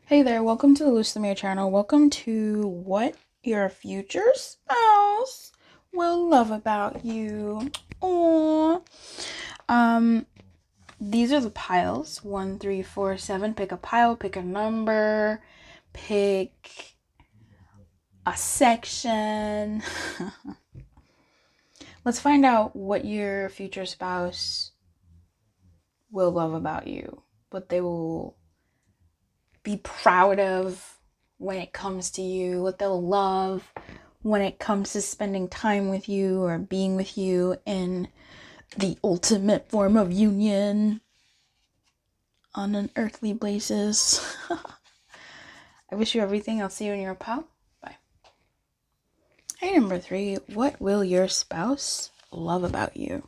Hey there, welcome to the Luz Lumiere channel. Welcome to what your future spouse will love about you. Aww. These are the piles. 1, 3, 4, 7. Pick a pile, pick a number, pick a section. Let's find out what your future spouse will love about you. What they will be proud of when it comes to you, what they'll love when it comes to spending time with you or being with you in the ultimate form of union on an earthly basis. I wish you everything. I'll see you in your pal. Bye. Hey, number 3. What will your spouse love about you?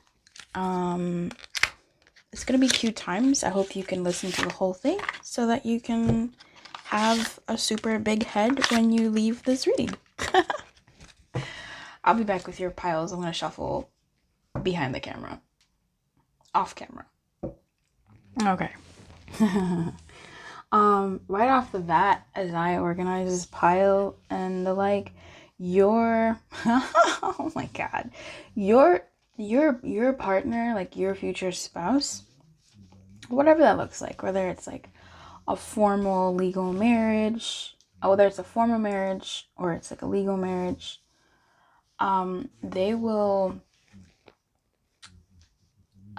It's gonna be cute times. I hope you can listen to the whole thing so that you can have a super big head when you leave this reading. I'll be back with your piles. I'm gonna shuffle behind the camera. Off camera. Okay. Right off the bat, as I organize this pile and the like, oh my god. Your partner, like your future spouse, whatever that looks like, whether it's like a formal legal marriage, whether it's a formal marriage or it's like a legal marriage, they will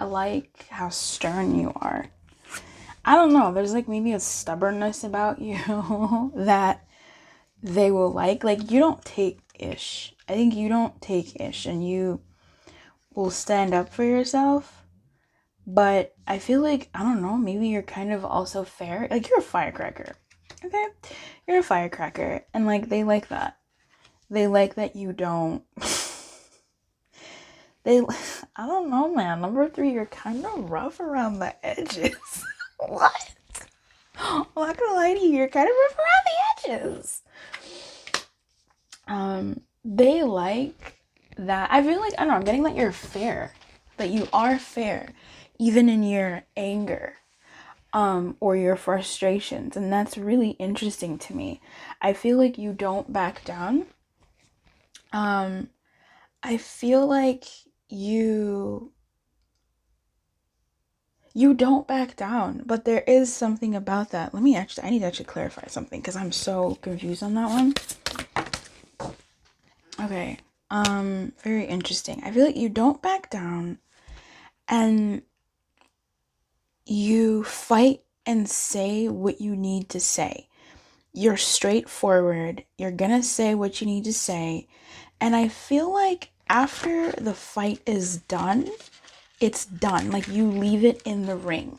like how stern you are. I don't know, there's like maybe a stubbornness about you that they will like you don't take ish. I think you don't take ish and you will stand up for yourself. But I feel like, I don't know, maybe you're kind of also fair. Like, you're a firecracker, okay? You're a firecracker, and, like, they like that. They like that you don't... I don't know, man. Number 3, you're kind of rough around the edges. What? I'm not gonna lie to you, you're kind of rough around the edges. They like that. I feel like, I don't know, I'm getting that you're fair. That you are fair. Even in your anger, or your frustrations. And that's really interesting to me. I feel like you don't back down. I feel like you don't back down, but there is something about that. I need to actually clarify something because I'm so confused on that one. Okay. Very interesting. I feel like you don't back down and you fight and say what you need to say. You're straightforward. You're gonna say what you need to say. And I feel like after the fight is done, it's done. Like, you leave it in the ring.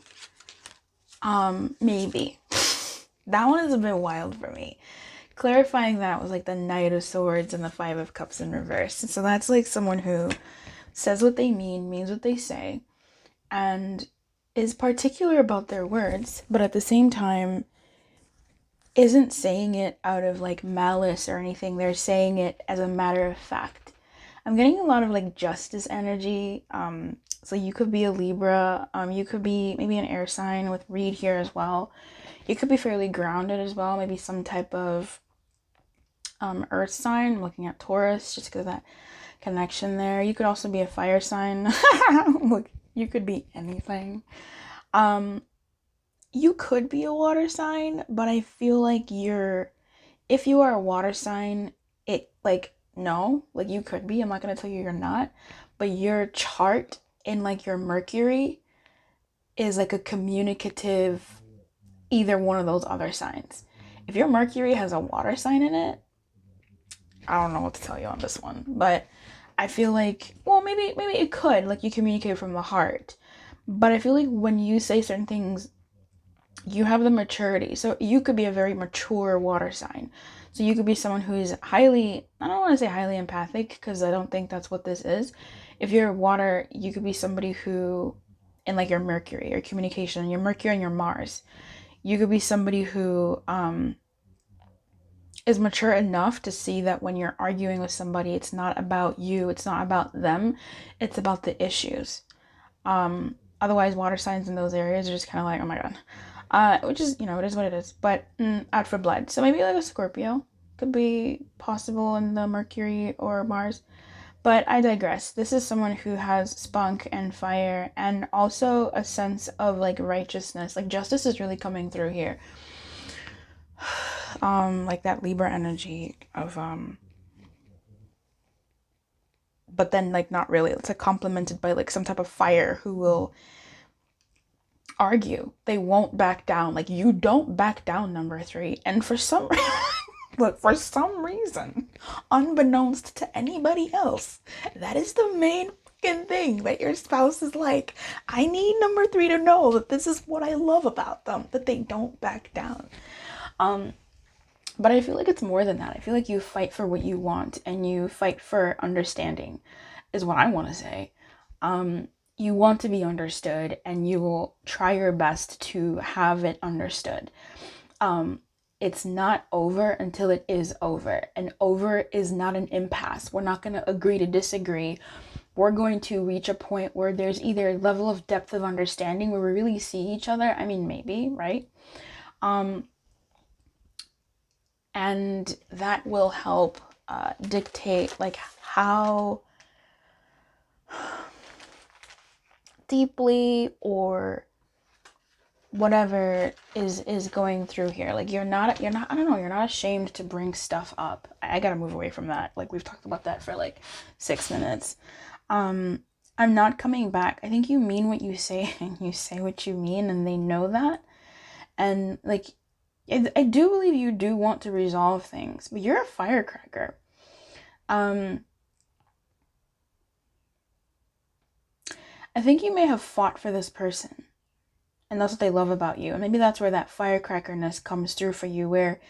Maybe. That one is a bit wild for me. Clarifying that was like the Knight of Swords and the Five of Cups in reverse. So that's like someone who says what they means what they say, and is particular about their words, but at the same time isn't saying it out of like malice or anything. They're saying it as a matter of fact. I'm getting a lot of like justice energy. So you could be a Libra. You could be maybe an air sign with Reed here as well. You could be fairly grounded as well. Maybe some type of earth sign. I'm looking at Taurus just because of that connection there. You could also be a fire sign. Look, you could be anything. You could be a water sign, but I feel like if you are a water sign, no, like you could be. I'm not gonna tell you you're not, but your chart in like your Mercury is like a communicative, either one of those other signs. If your Mercury has a water sign in it, I don't know what to tell you on this one, but I feel like, well, maybe it could, like you communicate from the heart, but I feel like when you say certain things, you have the maturity. So you could be a very mature water sign. So you could be someone who's highly, I don't want to say highly empathic because I don't think that's what this is. If you're water, you could be somebody who, in like your Mercury, your communication, your Mercury and your Mars, you could be somebody who is mature enough to see that when you're arguing with somebody, it's not about you, it's not about them, it's about the issues. Otherwise, water signs in those areas are just kind of like, oh my god. which is, it is what it is, but out for blood. So maybe like a Scorpio could be possible in the Mercury or Mars. But I digress. This is someone who has spunk and fire and also a sense of like righteousness. Like justice is really coming through here. Like that Libra energy of but then like not really. It's like complemented by like some type of fire who will argue. They won't back down. Like you don't back down, number 3. And for some look, for some reason, unbeknownst to anybody else, that is the main fucking thing that your spouse is like, I need number 3 to know that this is what I love about them, that they don't back down. But I feel like it's more than that. I feel like you fight for what you want and you fight for understanding, is what I want to say. You want to be understood and you will try your best to have it understood. It's not over until it is over. And over is not an impasse. We're not going to agree to disagree. We're going to reach a point where there's either a level of depth of understanding where we really see each other. I mean, maybe, right? And that will help dictate like how deeply or whatever is going through here. Like you're not I don't know, you're not ashamed to bring stuff up. I gotta move away from that. Like we've talked about that for like 6 minutes. I'm not coming back. I think you mean what you say and you say what you mean and they know that. And like I do believe you do want to resolve things, but you're a firecracker. I think you may have fought for this person, and that's what they love about you. And maybe that's where that firecrackerness comes through for you, where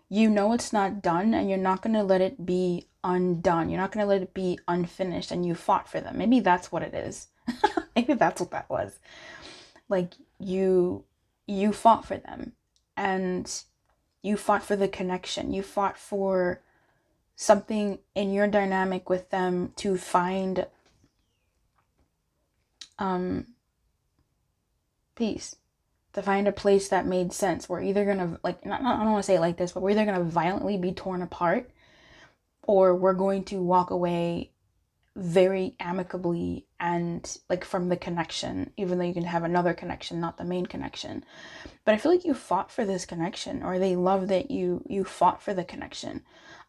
you know it's not done and you're not going to let it be undone. You're not going to let it be unfinished, and you fought for them. Maybe that's what it is. Maybe that's what that was. Like you fought for them. And you fought for the connection. You fought for something in your dynamic with them to find peace. To find a place that made sense. We're either gonna I don't want to say it like this, but we're either gonna violently be torn apart, or we're going to walk away very amicably and like from the connection, even though you can have another connection, not the main connection. But I feel like you fought for this connection, or they love that you fought for the connection.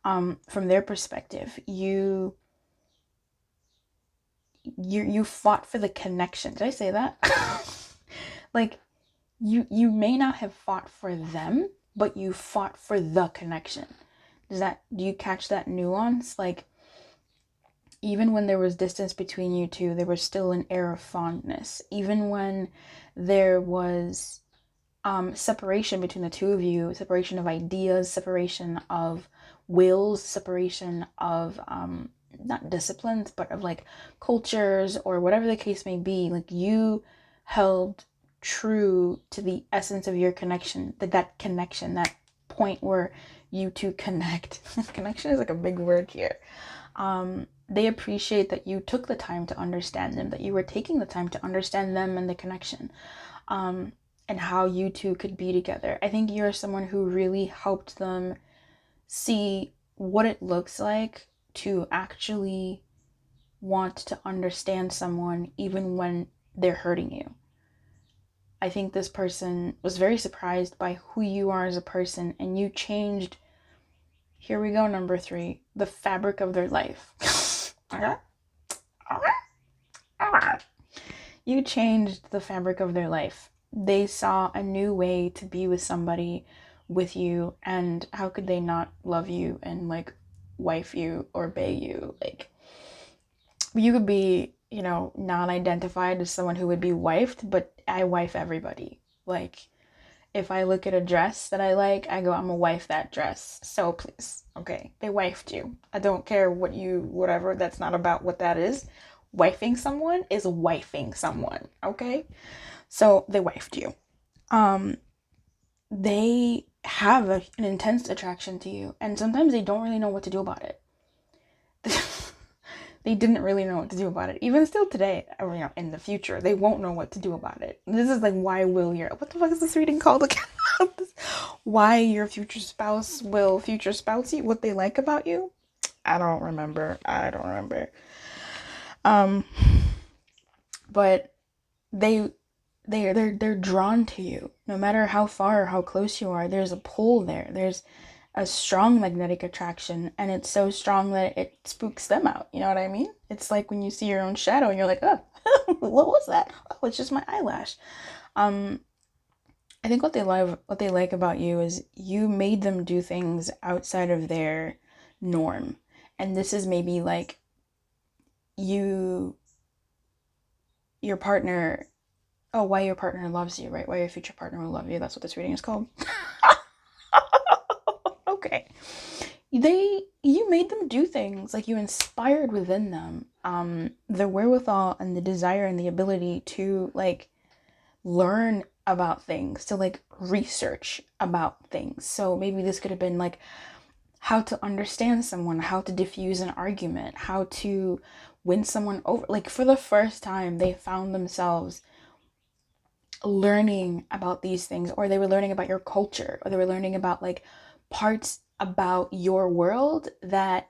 From their perspective, you fought for the connection. Did I say that? Like you may not have fought for them, but you fought for the connection. Do you catch that nuance? Like even when there was distance between you two, there was still an air of fondness. Even when there was separation between the two of you, separation of ideas, separation of wills, separation of not disciplines, but of like cultures or whatever the case may be, like you held true to the essence of your connection, that connection, that point where you two connect. Connection is like a big word here. They appreciate that you took the time to understand them, that you were taking the time to understand them and the connection, and how you two could be together. I think you're someone who really helped them see what it looks like to actually want to understand someone even when they're hurting you. I think this person was very surprised by who you are as a person, and you changed, here we go, number 3, the fabric of their life. You changed the fabric of their life. They saw a new way to be with somebody with you, and how could they not love you and like wife you or bae you? Like you could be, non-identified as someone who would be wifed, but I wife everybody. Like if I look at a dress that I like, I go, I'm gonna wife that dress. So please, okay, they wifed you. I don't care whatever, that's not about what that is. Wifing someone is wifing someone, okay? So they wifed you. They have an intense attraction to you, and sometimes they don't really know what to do about it. they didn't really know what to do about it. Even still today, or, you know, in the future, they won't know what to do about it. This is like why will your, what the fuck is this reading called again? Why your future spouse will future spouse you, what they like about you. I don't remember. But they're drawn to you no matter how far or how close you are. There's a pull there. There's a strong magnetic attraction, and it's so strong that it spooks them out. You know what I mean? It's like when you see your own shadow and you're like, oh, what was that? Oh, it's just my eyelash. I think what they like about you is you made them do things outside of their norm. And this is maybe like your partner, oh, why your partner loves you, right? Why your future partner will love you. That's what this reading is called. Okay. You made them do things, like you inspired within them the wherewithal and the desire and the ability to like learn about things, to like research about things. So maybe this could have been like how to understand someone, how to diffuse an argument, how to win someone over. Like for the first time, they found themselves learning about these things, or they were learning about your culture, or they were learning about like parts about your world that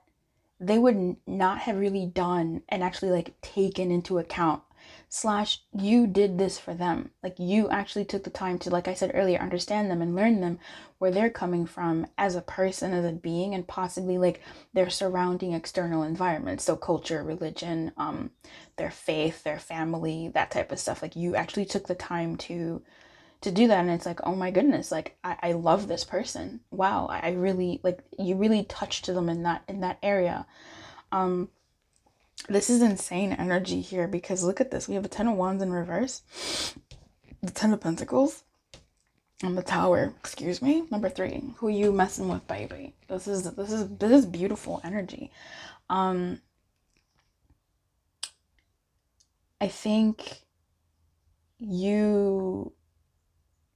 they would not have really done and actually like taken into account. Slash, you did this for them. Like you actually took the time to, like I said earlier, understand them and learn them, where they're coming from as a person, as a being, and possibly like their surrounding external environment. So culture, religion, their faith, their family, that type of stuff. Like you actually took the time to do that, and it's like, oh my goodness, like I love this person. Wow, I really like, you really touched them in that area. This is insane energy here, because look at this. We have a 10 of Wands in reverse, the 10 of Pentacles, and the Tower, excuse me, number 3. Who you messing with, baby? This is beautiful energy. I think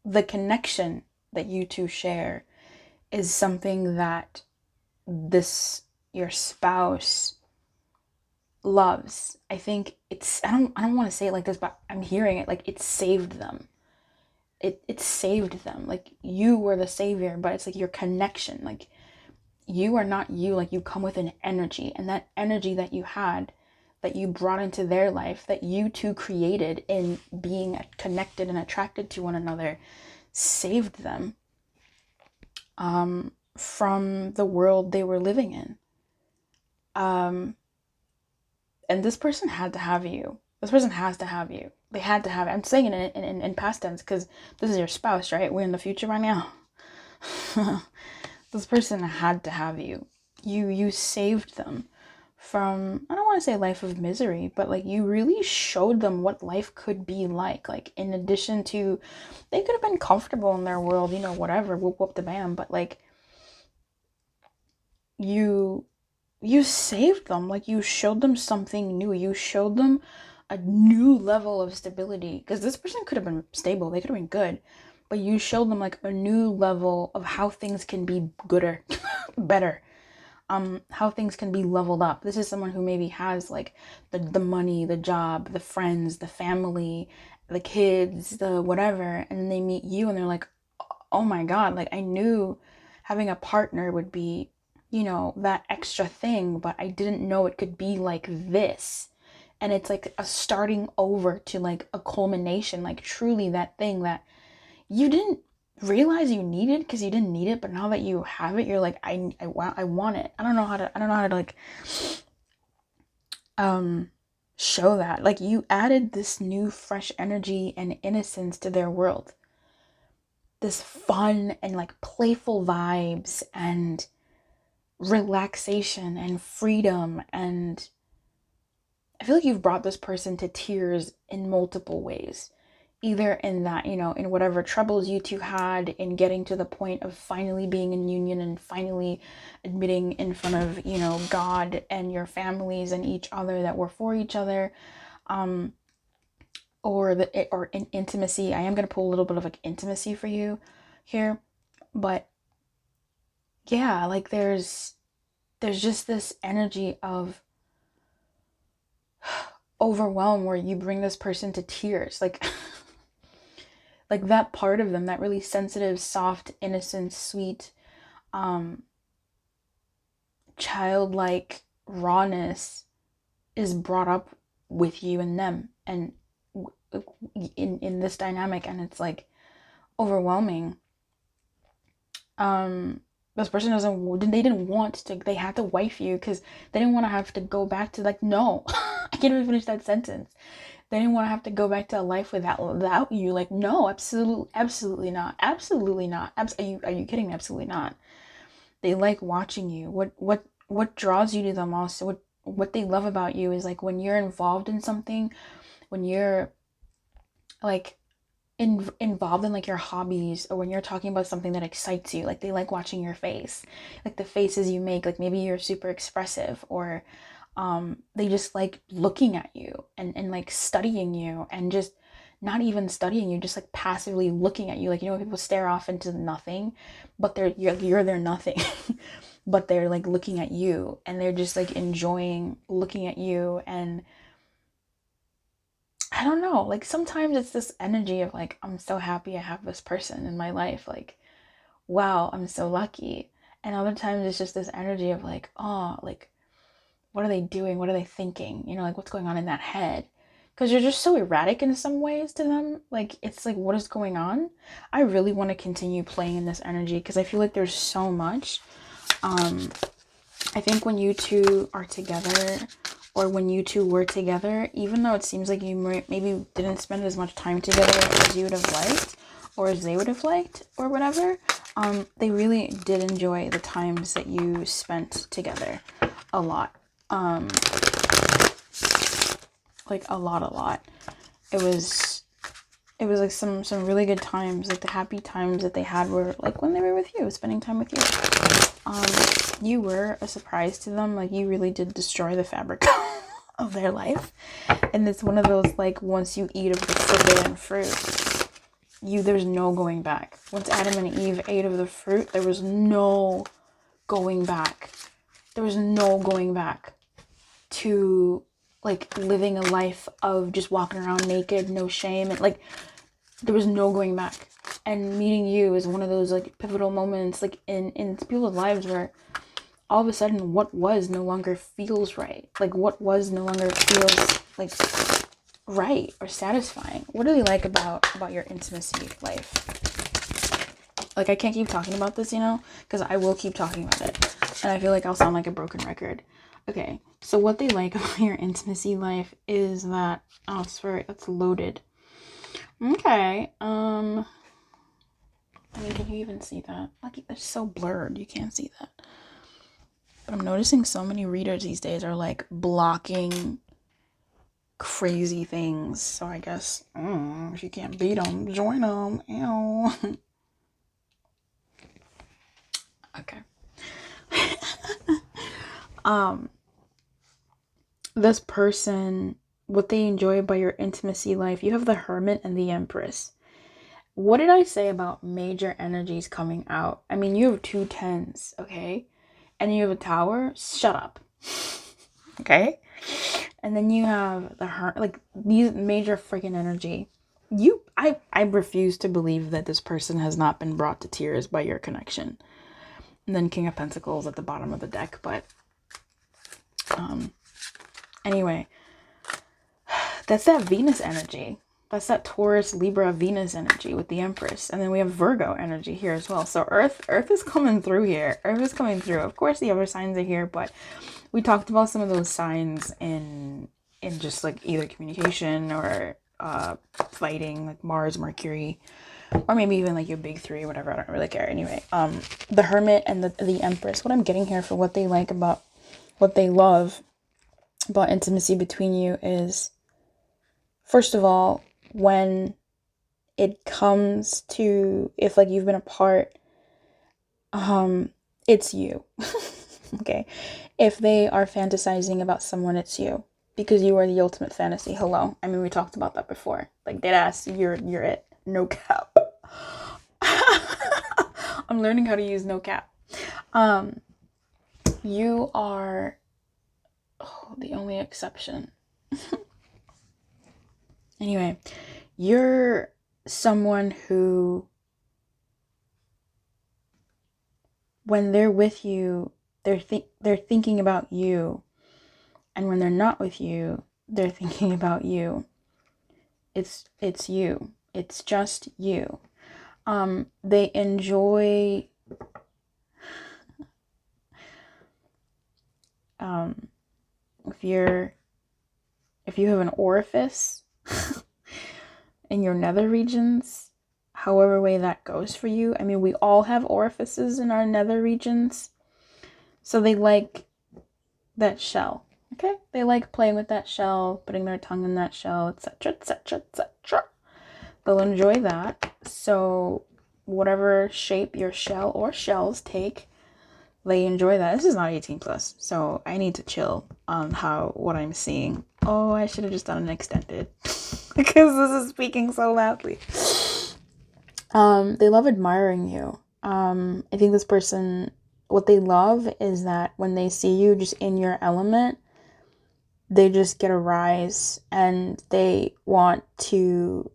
the connection that you two share is something that your spouse loves. I think it's, I don't want to say it like this, but I'm hearing it like it saved them. It saved them. Like you were the savior, but it's like your connection. Like you are not you. Like you come with an energy, and that energy that you had, that you brought into their life, that you two created in being connected and attracted to one another, saved them from the world they were living in. And this person had to have you. This person has to have you. They had to have it. I'm saying it in past tense because this is your spouse, right? We're in the future right now. This person had to have you. You saved them from, I don't want to say life of misery, but like you really showed them what life could be like. Like in addition to, they could have been comfortable in their world, you know, whatever, whoop whoop the bam, but like you saved them. Like you showed them something new. You showed them a new level of stability, because this person could have been stable, they could have been good, but you showed them like a new level of how things can be gooder, better, how things can be leveled up. This is someone who maybe has like the money, the job, the friends, the family, the kids, the whatever, and then they meet you and they're like, oh my god, like I knew having a partner would be, you know, that extra thing, but I didn't know it could be like this. And it's like a starting over to like a culmination, like truly that thing that you didn't realize you needed because you didn't need it, but now that you have it, you're like, I want it. I don't know how to like show that. Like you added this new fresh energy and innocence to their world. This fun and like playful vibes and relaxation and freedom, and I feel like you've brought this person to tears in multiple ways, either in that, you know, in whatever troubles you two had in getting to the point of finally being in union and finally admitting in front of, you know, God and your families and each other that we're for each other, or in intimacy. I am going to pull a little bit of like intimacy for you here, but yeah, like there's just this energy of overwhelm where you bring this person to tears. Like like that part of them, that really sensitive, soft, innocent, sweet, childlike rawness is brought up with you and them, and in this dynamic, and it's like overwhelming. This person they didn't want to, they had to wife you because they didn't want to have to go back to, like, no, I can't even finish that sentence. They didn't want to have to go back to a life without you. Like, no, absolutely not. Absolutely not. Are you kidding me? Absolutely not. They like watching you. What draws you to them also, what they love about you is like when you're involved in something, when you're like involved in like your hobbies, or when you're talking about something that excites you, like they like watching your face, like the faces you make, like maybe you're super expressive, or they just like looking at you and like studying you, and just not even studying you, just like passively looking at you. Like, you know, when people stare off into nothing, but you're their nothing, but they're like looking at you, and they're just like enjoying looking at you. And I don't know, like sometimes it's this energy of like, I'm so happy I have this person in my life, like, wow, I'm so lucky. And other times it's just this energy of like, oh, like, what are they doing? What are they thinking? You know, like what's going on in that head? Because you're just so erratic in some ways to them. Like, it's like, what is going on? I really want to continue playing in this energy because I feel like there's so much. I think when you two are together, or when you two were together, even though it seems like you maybe didn't spend as much time together as you would have liked, or as they would have liked, or whatever, they really did enjoy the times that you spent together a lot. Like a lot. It was like some really good times. Like the happy times that they had were like when they were with you, spending time with you. You were a surprise to them. Like, you really did destroy the fabric of their life. And it's one of those, like, once you eat of the forbidden fruit, there's no going back. Once Adam and Eve ate of the fruit, there was no going back. There was no going back to like living a life of just walking around naked, no shame, and like there was no going back. And meeting you is one of those like pivotal moments, like in people's lives, where all of a sudden what was no longer feels right. Like what was no longer feels like right or satisfying. What do you like about your intimacy life? Like, I can't keep talking about this, you know, because I will keep talking about it, and I feel like I'll sound like a broken record. Okay, so what they like about your intimacy life is that, oh, sorry, that's loaded. Okay, I mean, can you even see that? Like, it's so blurred, you can't see that. But I'm noticing so many readers these days are like blocking crazy things. So I guess, if you can't beat them, join them. Ew. Okay. This person, what they enjoy about your intimacy life, you have the Hermit and the Empress. What did I say about major energies coming out? I mean, you have 2 10s, okay? And you have a Tower. Shut up. Okay? And then you have the like these major freaking energy. I refuse to believe that this person has not been brought to tears by your connection. And then King of Pentacles at the bottom of the deck, but anyway, that's that Venus energy. That's that Taurus, Libra, Venus energy with the Empress. And then we have Virgo energy here as well. So Earth is coming through here. Earth is coming through. Of course, the other signs are here, but we talked about some of those signs in just like either communication or fighting, like Mars, Mercury, or maybe even like your big 3, whatever. I don't really care. Anyway, the Hermit and the Empress. What I'm getting here for what they like about, what they love about intimacy between you is, first of all, when it comes to, if like you've been apart, it's you. Okay, if they are fantasizing about someone, it's you, because you are the ultimate fantasy. Hello, I mean, we talked about that before. Like, dead ass, you're it. No cap. I'm learning how to use no cap. You are the only exception. Anyway, you're someone who, when they're with you, they're thinking about you, and when they're not with you, they're thinking about you. It's you. It's just you. They enjoy if you have an orifice in your nether regions, however way that goes for you. I mean, we all have orifices in our nether regions. So they like that shell. Okay? They like playing with that shell, putting their tongue in that shell, etc., etc., etc. They'll enjoy that. So whatever shape your shell or shells take, they enjoy that. This is not 18 plus, so I need to chill on what I'm seeing. Oh, I should have just done an extended because this is speaking so loudly. They love admiring you. I think this person, what they love is that when they see you just in your element, they just get a rise and they want to,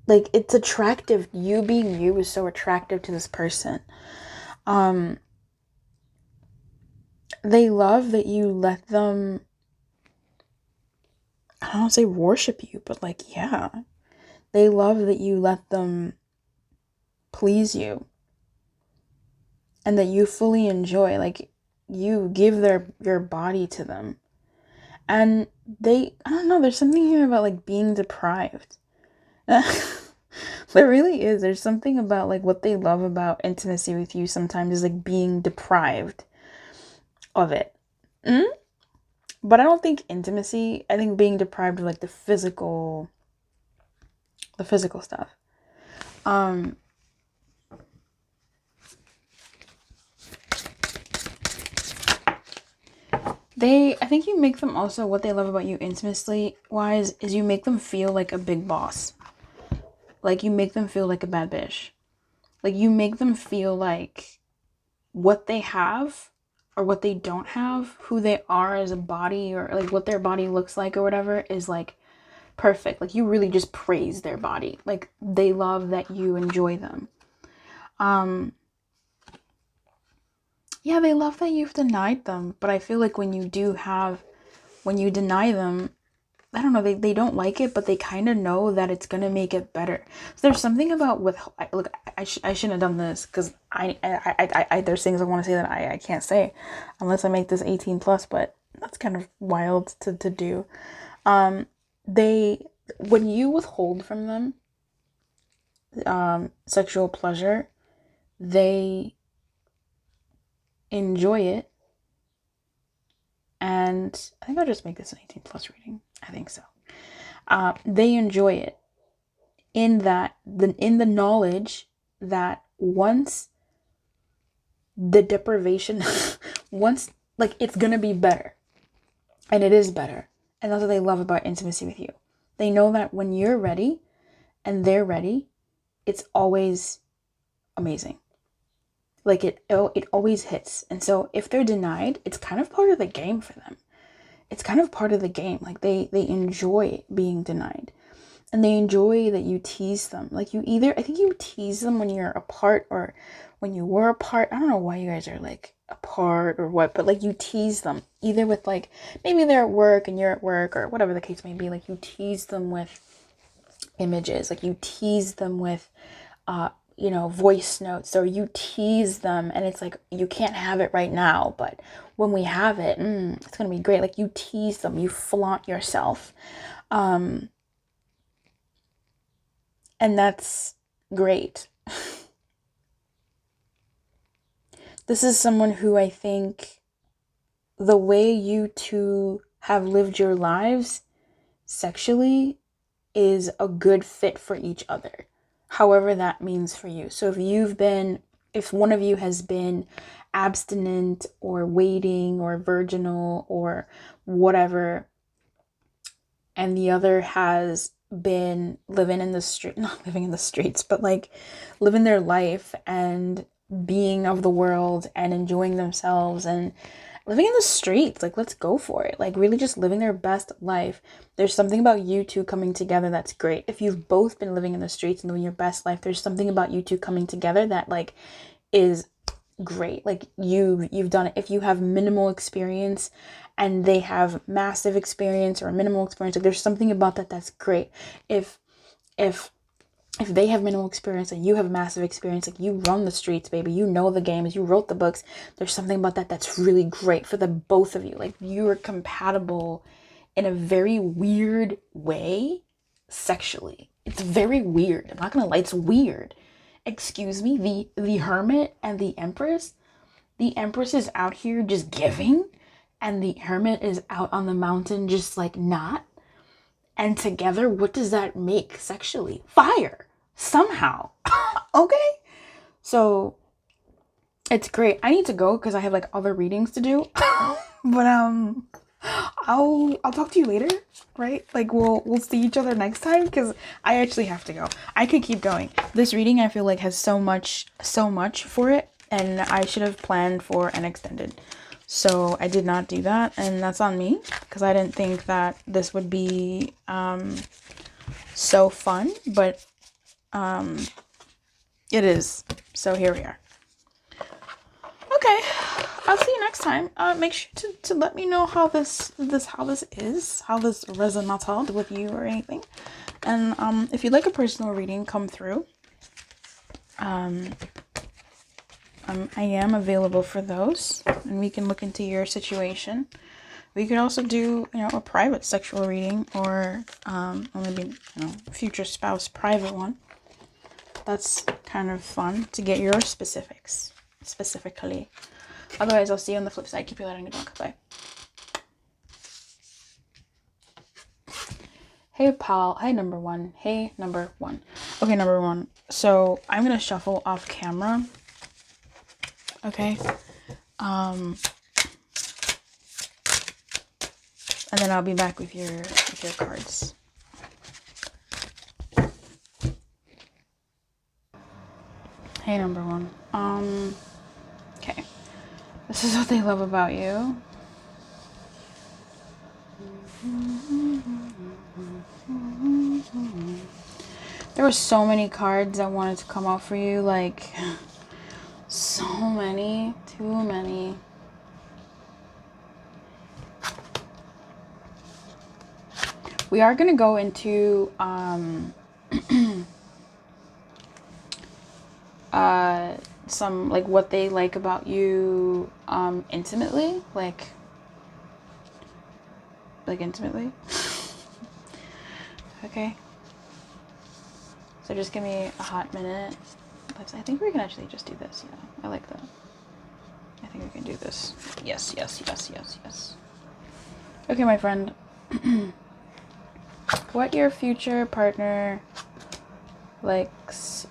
like, it's attractive. You being you is so attractive to this person. They love that you let them, I don't want to say worship you, but like, yeah. They love that you let them please you. And that you fully enjoy, like, you give your body to them. And I don't know, there's something here about like being deprived. There really is. There's something about like what they love about intimacy with you sometimes is like being deprived of it. But I don't think intimacy, I think being deprived of like the physical stuff. I think you make them also, what they love about you intimacy wise is you make them feel like a big boss. Like you make them feel like a bad bitch. Like you make them feel like what they have or what they don't have, who they are as a body or like what their body looks like or whatever is like perfect. Like you really just praise their body. Like they love that you enjoy them. Yeah, they love that you've denied them, but I feel like when you deny them, I don't know, they don't like it, but they kind of know that it's gonna make it better. So there's something about look, I shouldn't have done this because I there's things I want to say that I can't say unless I make this 18 plus, but that's kind of wild to do. When you withhold from them sexual pleasure, they enjoy it. And I think I'll just make this an 18 plus reading. I think so. They enjoy it in the knowledge that once the deprivation, once like it's gonna be better, and it is better, and that's what they love about intimacy with you. They know that when you're ready and they're ready, it's always amazing. Like it always hits. And so if they're denied, it's kind of part of the game for them. It's kind of part of the game. Like they enjoy being denied. And they enjoy that you tease them. Like I think you tease them when you're apart or when you were apart. I don't know why you guys are like apart or what, but like you tease them either with like, maybe they're at work and you're at work or whatever the case may be. Like you tease them with images. Like you tease them with, voice notes, or you tease them and it's like, you can't have it right now, but when we have it, it's gonna be great. Like you tease them, you flaunt yourself. And that's great. This is someone who I think the way you two have lived your lives sexually is a good fit for each other, however that means for you. So if one of you has been abstinent or waiting or virginal or whatever, and the other has been living in the street, not living in the streets, but like living their life and being of the world and enjoying themselves and living in the streets. Like, let's go for it. Like, really just living their best life. There's something about you two coming together that's great. If you've both been living in the streets and living your best life, there's something about you two coming together that, like, is great. Like, you've done it. If you have minimal experience and they have massive experience or minimal experience, like, there's something about that that's great. If they have minimal experience and you have massive experience, like, you run the streets, baby, you know the games, you wrote the books, there's something about that that's really great for the both of you. Like, you are compatible in a very weird way sexually. It's very weird. I'm not gonna lie, it's weird. Excuse me, the Hermit and the Empress is out here just giving, and the Hermit is out on the mountain just, like, not. And together, what does that make sexually? Fire. Somehow. Okay? So, it's great. I need to go because I have, like, other readings to do. But, I'll talk to you later, right? Like, we'll see each other next time because I actually have to go. I could keep going. This reading, I feel like, has so much for it, and I should have planned for an extended. So I did not do that, and that's on me because I didn't think that this would be so fun, but it is. So here we are. Okay, I'll see you next time. Make sure to let me know how this resonated with you or anything. And if you'd like a personal reading come through, I am available for those, and we can look into your situation. We could also do, a private sexual reading or maybe, future spouse private one. That's kind of fun to get your specifically. Otherwise, I'll see you on the flip side. Keep your light on your dog. Bye. Hey, pal. Hi, number one. Hey, number one. Okay, number one. So I'm going to shuffle off camera. Okay. And then I'll be back with your cards. Hey, number one. Okay. This is what they love about you. There were so many cards that wanted to come out for you, like, so many, too many. We are going to go into some, like, what they like about you intimately, like intimately. Okay, so just give me a hot minute. I think we can actually just do this. Yeah, I like that. I think we can do this. Yes. Okay, my friend. What your future partner loves.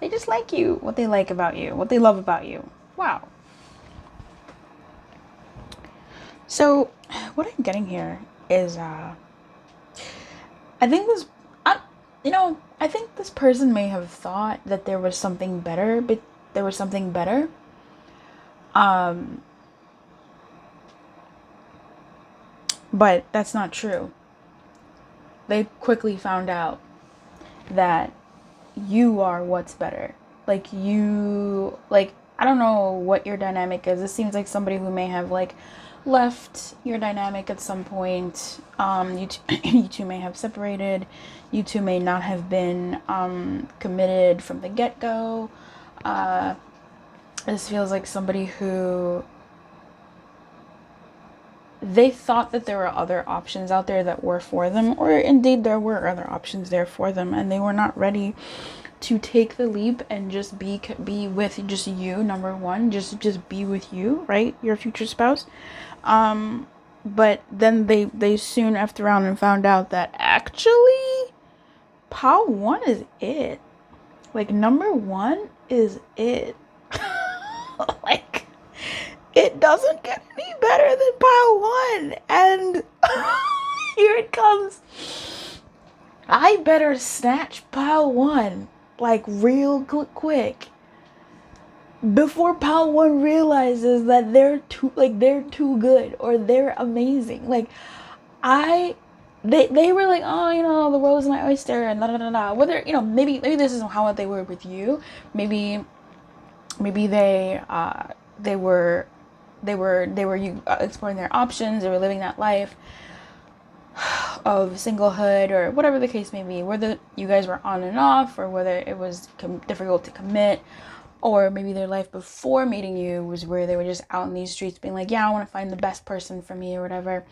They just like you. What they like about you. What they love about you. Wow. So, what I'm getting here is, I think this person may have thought that there was something better, but there was something better. But that's not true. They quickly found out that you are what's better. I don't know what your dynamic is. This seems like somebody who may have, like, left your dynamic at some point. You two may have separated. You two may not have been committed from the get-go. This feels like somebody who they thought that there were other options out there that were for them, or indeed there were other options there for them, and they were not ready to take the leap and just be with just you, number one, just be with you, right? Your future spouse. But then they soon effed around and found out that actually pile one is it. Like, number one is it. Like, it doesn't get any better than pile one. And here it comes. I better snatch pile one, like, real quick. before Pal 1 realizes that they're too good or they're amazing. Like, I they were like, oh, the world is my oyster and da da da da. Whether, maybe this is how they were with you. Maybe they were you exploring their options. They were living that life of singlehood or whatever the case may be. Whether you guys were on and off, or whether it was difficult to commit, or maybe their life before meeting you was where they were just out in these streets being like, yeah, I want to find the best person for me or whatever.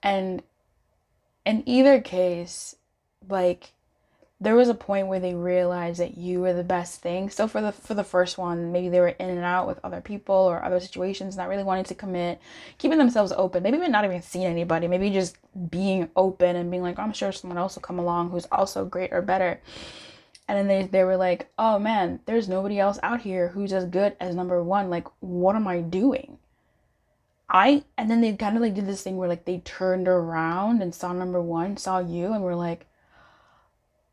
And in either case, like, there was a point where they realized that you were the best thing. So for the first one, maybe they were in and out with other people or other situations, not really wanting to commit, keeping themselves open, maybe even not even seeing anybody, maybe just being open and being like, I'm sure someone else will come along who's also great or better. And then they were like, oh man, there's nobody else out here who's as good as number one. Like, what am I doing? And then they kind of like did this thing where like they turned around and saw number one, saw you, and were like,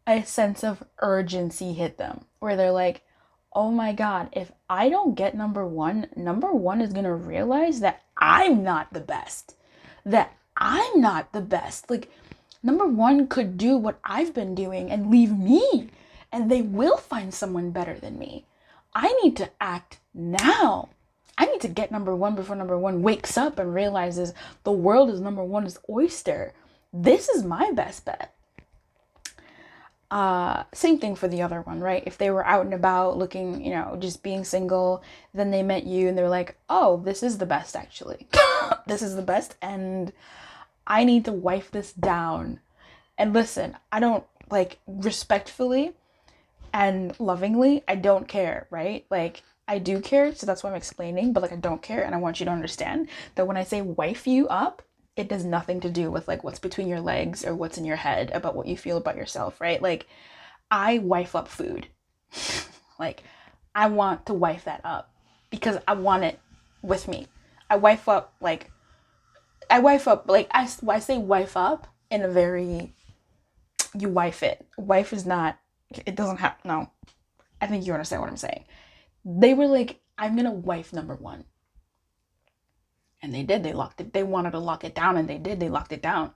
a sense of urgency hit them where they're like, oh my God, if I don't get number one is going to realize that I'm not the best. That I'm not the best. Like, number one could do what I've been doing and leave me, and they will find someone better than me. I need to act now. I need to get number one before number one wakes up and realizes the world is number one's oyster. This is my best bet. Same thing for the other one, right? If they were out and about looking, just being single, then they met you and they're like, oh, this is the best actually. This is the best, and I need to wife this down. And listen, I don't, like, respectfully and lovingly, I don't care, right? Like, I do care, so that's why I'm explaining, but like, I don't care, and I want you to understand that when I say wife you up, it does nothing to do with like what's between your legs or what's in your head about what you feel about yourself, right? Like, I wife up food. Like, I want to wife that up because I want it with me. I say wife up in a very, you wife it. Wife is not, it doesn't have, no. I think you understand what I'm saying. They were like, I'm gonna wife number one. And they did. They locked it. They wanted to lock it down, and they did. They locked it down.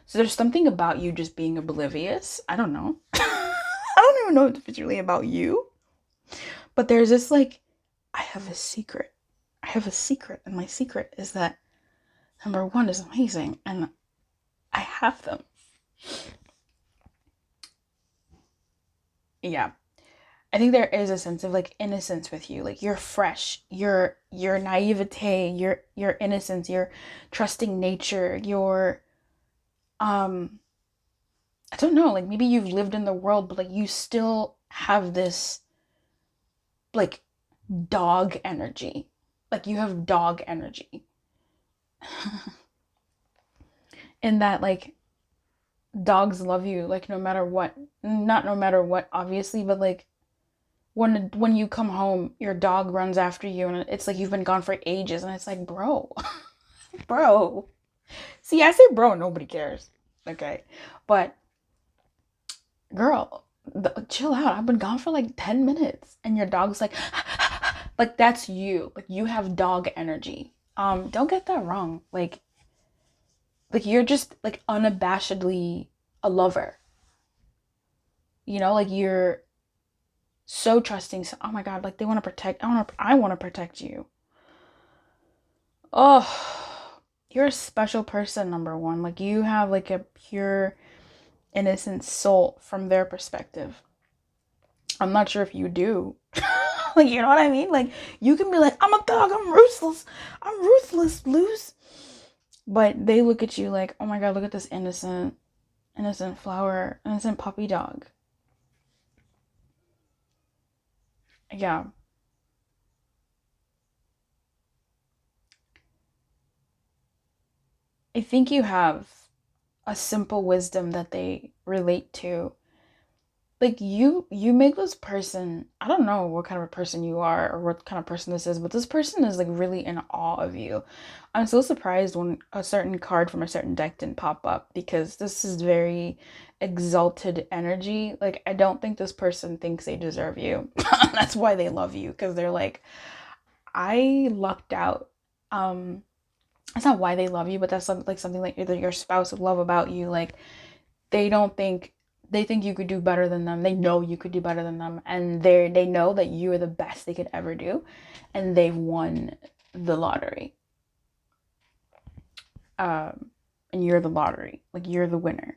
So there's something about you just being oblivious. I don't know. I don't even know if it's really about you. But there's this like, I have a secret. I have a secret. And my secret is that number one is amazing. And I have them. Yeah. I think there is a sense of like innocence with you. Like, you're fresh, your naivete, your innocence, your trusting nature, your I don't know, like, maybe you've lived in the world, but like, you still have this like dog energy. Like, you have dog energy. In that, like, dogs love you, like, no matter what. Not no matter what, obviously, but like, when you come home, your dog runs after you, and it's like you've been gone for ages, and it's like, bro, bro. See, I say bro, nobody cares. Okay. But girl, chill out. I've been gone for like 10 minutes, and your dog's like, like, that's you. Like, you have dog energy. Don't get that wrong. Like, you're just like unabashedly a lover. Like, you're so trusting. So, oh my God, like, they want to protect. I want to protect you. Oh, you're a special person, number one. Like, you have like a pure, innocent soul from their perspective. I'm not sure if you do. Like, you know what I mean? Like, you can be like, I'm a dog, I'm ruthless, Luz. But they look at you like, oh my God, look at this innocent flower, innocent puppy dog. Yeah. I think you have a simple wisdom that they relate to. like you make this person, I don't know what kind of a person you are or what kind of person this is, but this person is like really in awe of you. I'm so surprised when a certain card from a certain deck didn't pop up, because this is very exalted energy. Like, I don't think this person thinks they deserve you. That's why they love you, because they're like, I lucked out. That's not why they love you, but that's like something like your spouse would love about you. Like, they don't think they think you could do better than them. They know you could do better than them, and they know that you are the best they could ever do, and they've won the lottery. And you're the lottery, like you're the winner.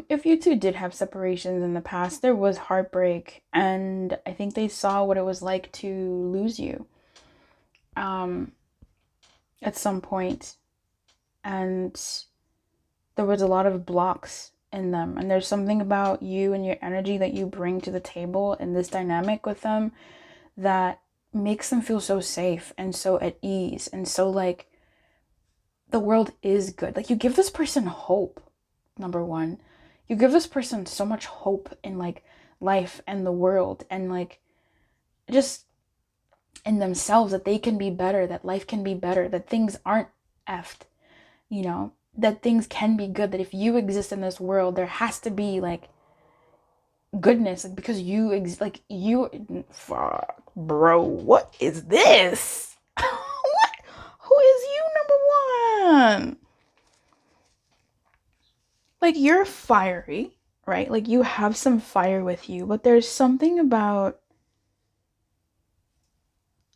If you two did have separations in the past, there was heartbreak, and I think they saw what it was like to lose you at some point, and there was a lot of blocks in them. And there's something about you and your energy that you bring to the table in this dynamic with them that makes them feel so safe and so at ease, and so like the world is good. Like, you give this person hope. Number one, you give this person so much hope in like life and the world, and like just in themselves, that they can be better, that life can be better, that things aren't effed, you know, that things can be good, that if you exist in this world, there has to be like goodness, like, because like you, fuck, bro, what is this? What? Who is you, number one? Like, you're fiery, right? Like, you have some fire with you, but there's something about,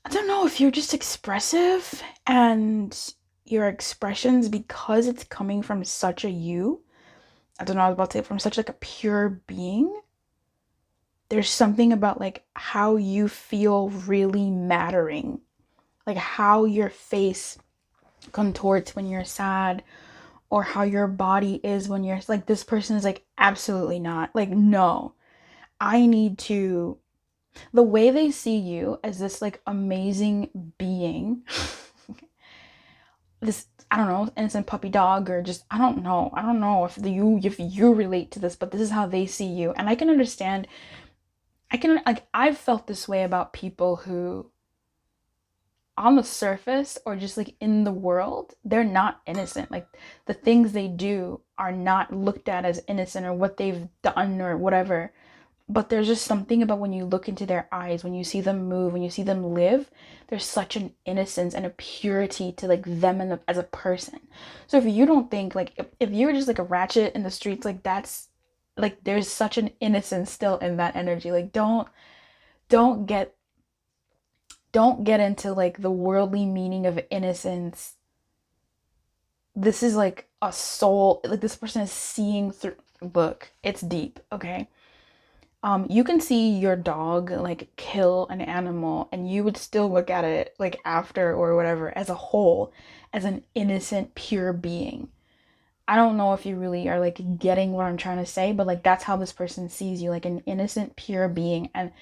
I don't know if you're just expressive, and your expressions, because it's coming from such a you, I don't know, I was about to say, from such like a pure being, there's something about like how you feel really mattering, like how your face contorts when you're sad, or how your body is when you're like, this person is like, absolutely not, like, no, I need to, the way they see you as this like amazing being, this, I don't know, innocent puppy dog, or just, I don't know if you relate to this, but this is how they see you. And I can understand, like, I've felt this way about people who on the surface, or just like in the world, they're not innocent. Like, the things they do are not looked at as innocent, or what they've done or whatever. But there's just something about when you look into their eyes, when you see them move, when you see them live, there's such an innocence and a purity to like them and as a person. So if you don't think like, if you're just like a ratchet in the streets, like, that's like, there's such an innocence still in that energy. Like, don't get into like the worldly meaning of innocence. This is like a soul, like, this person is seeing through. Look, it's deep, okay? You can see your dog like kill an animal, and you would still look at it like after or whatever as a whole, as an innocent, pure being. I don't know if you really are like getting what I'm trying to say, but like, that's how this person sees you, like an innocent, pure being, and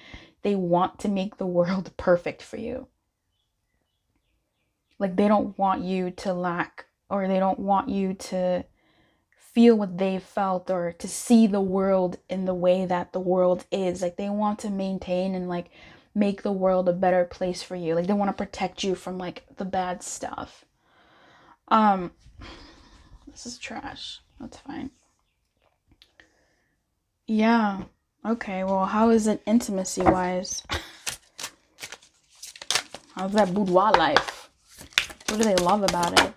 they want to make the world perfect for you. Like, they don't want you to lack, or they don't want you to feel what they felt, or to see the world in the way that the world is. Like, they want to maintain and like make the world a better place for you. Like, they want to protect you from like the bad stuff. This is trash. That's fine. Yeah. Okay, well, how is it intimacy wise? How's that boudoir life? What do they love about it?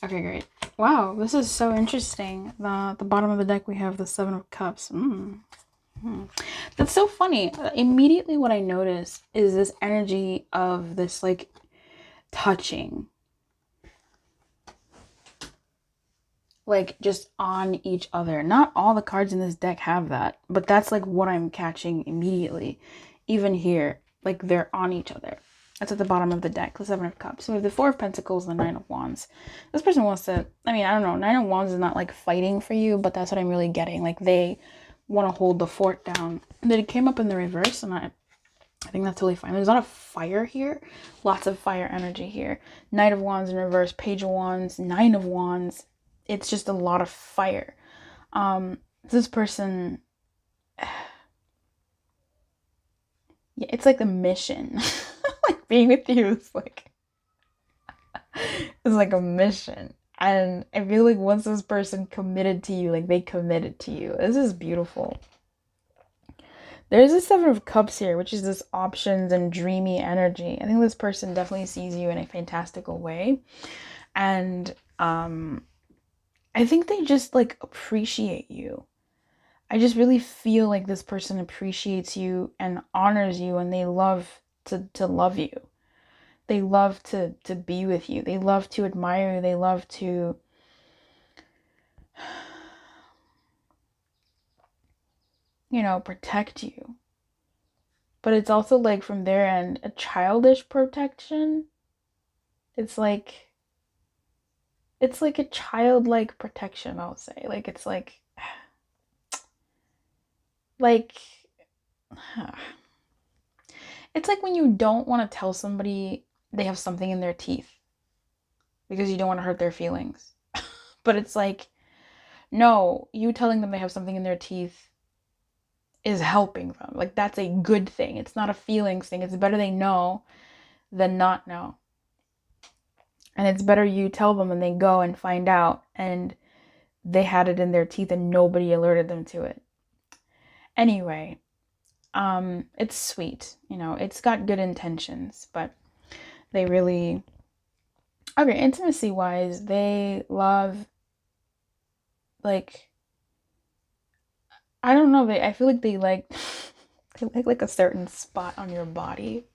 Okay, great. Wow, this is so interesting. The bottom of the deck, we have the Seven of Cups. That's so funny. Immediately what I noticed is this energy of this like touching. Like, just on each other. Not all the cards in this deck have that, but that's like what I'm catching immediately. Even here, like, they're on each other. That's at the bottom of the deck, the Seven of Cups. So we have the Four of Pentacles, the Nine of Wands. This person wants to, I mean, I don't know, Nine of Wands is not like fighting for you, but that's what I'm really getting. Like, they want to hold the fort down. And then it came up in the reverse, and I think that's totally fine. There's a lot of fire here. Lots of fire energy here. Knight of Wands in reverse, Page of Wands, Nine of Wands. it's just a lot of fire. This person, yeah, it's like a mission. Like being with you is like, it's like a mission. And I feel like once this person committed to you, like they committed to you. This is beautiful. There's a Seven of Cups here, which is this options and dreamy energy. I think this person definitely sees you in a fantastical way. And I think they just like appreciate you. I just really feel like this person appreciates you and honors you, and they love to love you. They love to be with you. They love to admire you. They love to protect you. But it's also like from their end, a childish protection. It's like a childlike protection, I'll say. Like it's like it's like when you don't want to tell somebody they have something in their teeth because you don't want to hurt their feelings. But it's like, no, you telling them they have something in their teeth is helping them. Like that's a good thing. It's not a feelings thing. It's better they know than not know. And it's better you tell them and they go and find out and they had it in their teeth and nobody alerted them to it. Anyway, it's sweet. It's got good intentions, but they really, okay, intimacy wise, they love, like, I don't know, I feel like they like like a certain spot on your body.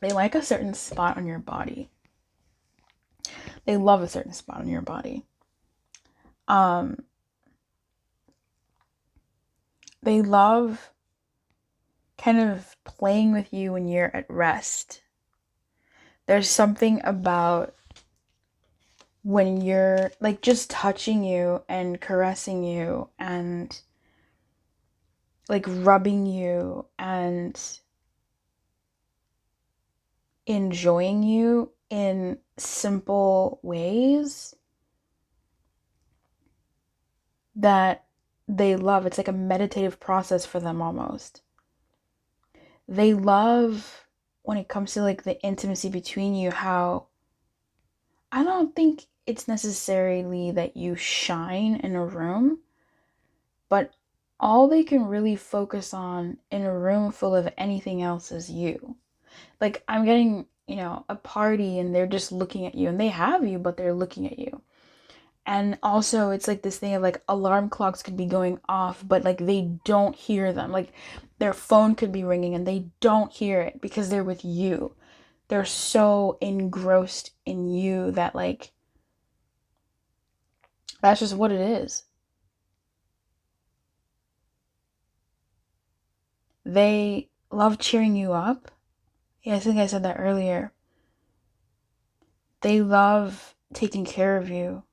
They like a certain spot on your body. They love a certain spot on your body. They love kind of playing with you when you're at rest. There's something about when you're like just touching you and caressing you and like rubbing you and enjoying you in simple ways that they love. It's like a meditative process for them almost. They love when it comes to like the intimacy between you, how I don't think it's necessarily that you shine in a room, but all they can really focus on in a room full of anything else is you. Like I'm getting, a party and they're just looking at you and they have you, but they're looking at you. And also it's like this thing of like alarm clocks could be going off, but like they don't hear them. Like their phone could be ringing and they don't hear it because they're with you. They're so engrossed in you that like that's just what it is. They love cheering you up. Yeah, I think I said that earlier. They love taking care of you.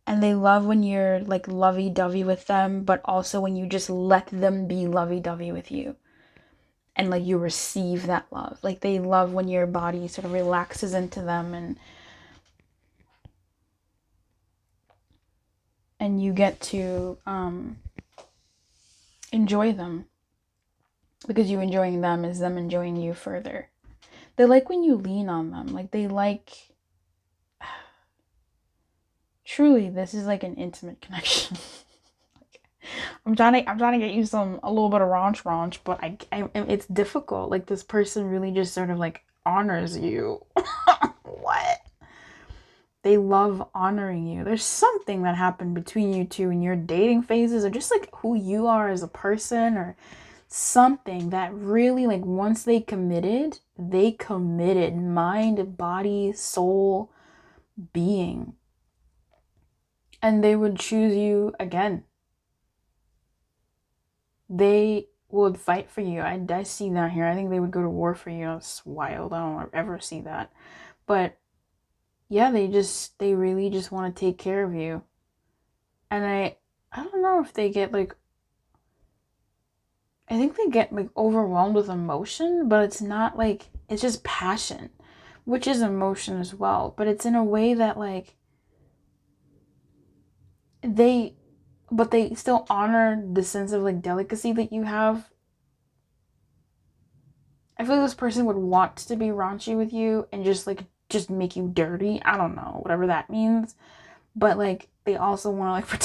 And they love when you're like lovey-dovey with them, but also when you just let them be lovey-dovey with you. And like you receive that love. Like they love when your body sort of relaxes into them and you get to enjoy them. Because you enjoying them is them enjoying you further. They like when you lean on them. Like they like, truly, this is like an intimate connection. I'm trying to get you a little bit of raunch, but it's difficult. Like this person really just sort of like honors you. What? They love honoring you. There's something that happened between you two in your dating phases, or just like who you are as a person, or something that really, like, once they committed mind, body, soul, being. And they would choose you again. They would fight for you. I see that here. I think they would go to war for you. That's wild. I don't ever see that. But yeah, they really just want to take care of you. And I don't know if they get like, I think they get like overwhelmed with emotion, but it's not like, it's just passion, which is emotion as well, but it's in a way that like they still honor the sense of like delicacy that you have. I feel like this person would want to be raunchy with you and just make you dirty. I don't know, whatever that means. But like they also want to like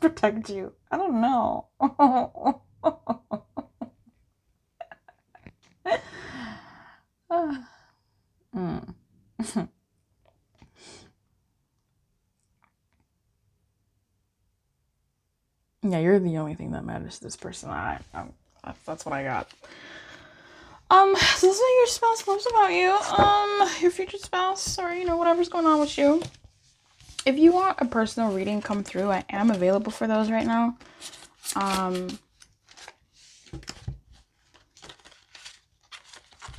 protect you. I don't know. Yeah, you're the only thing that matters to this person. That's what I got. So this is what your spouse loves about you. Your future spouse, or whatever's going on with you. If you want a personal reading come through, I am available for those right now.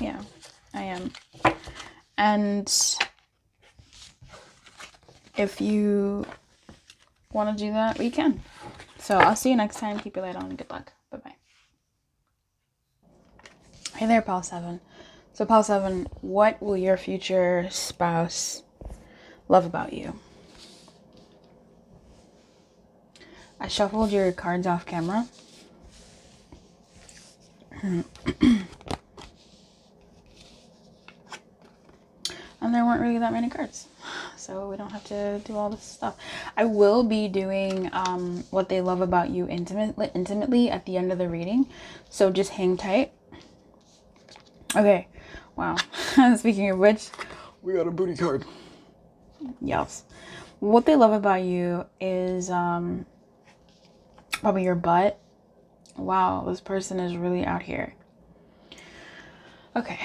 Yeah, I am. And if you want to do that, we can. So I'll see you next time. Keep your light on. Good luck. Bye-bye. Hey there, Pal 7. So Pal 7, what will your future spouse love about you? I shuffled your cards off camera. And there weren't really that many cards. So we don't have to do all this stuff. I will be doing what they love about you intimately at the end of the reading. So just hang tight. Okay. Wow. Speaking of which, we got a booty card. Yes. What they love about you is probably your butt. Wow, this person is really out here. Okay.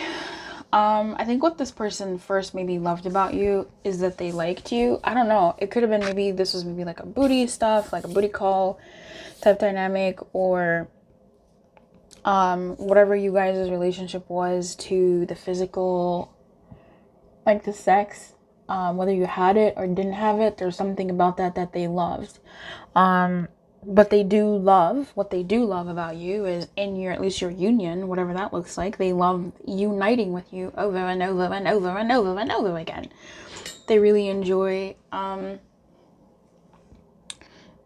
I think what this person first maybe loved about you is that they liked you. I don't know. It could have been maybe this was maybe like a booty stuff, like a booty call type dynamic, or whatever you guys' relationship was to the physical, like the sex, whether you had it or didn't have it, there's something about that they loved. But what they do love about you is in your, at least your union, whatever that looks like, they love uniting with you over and over and over and over and over again. They really enjoy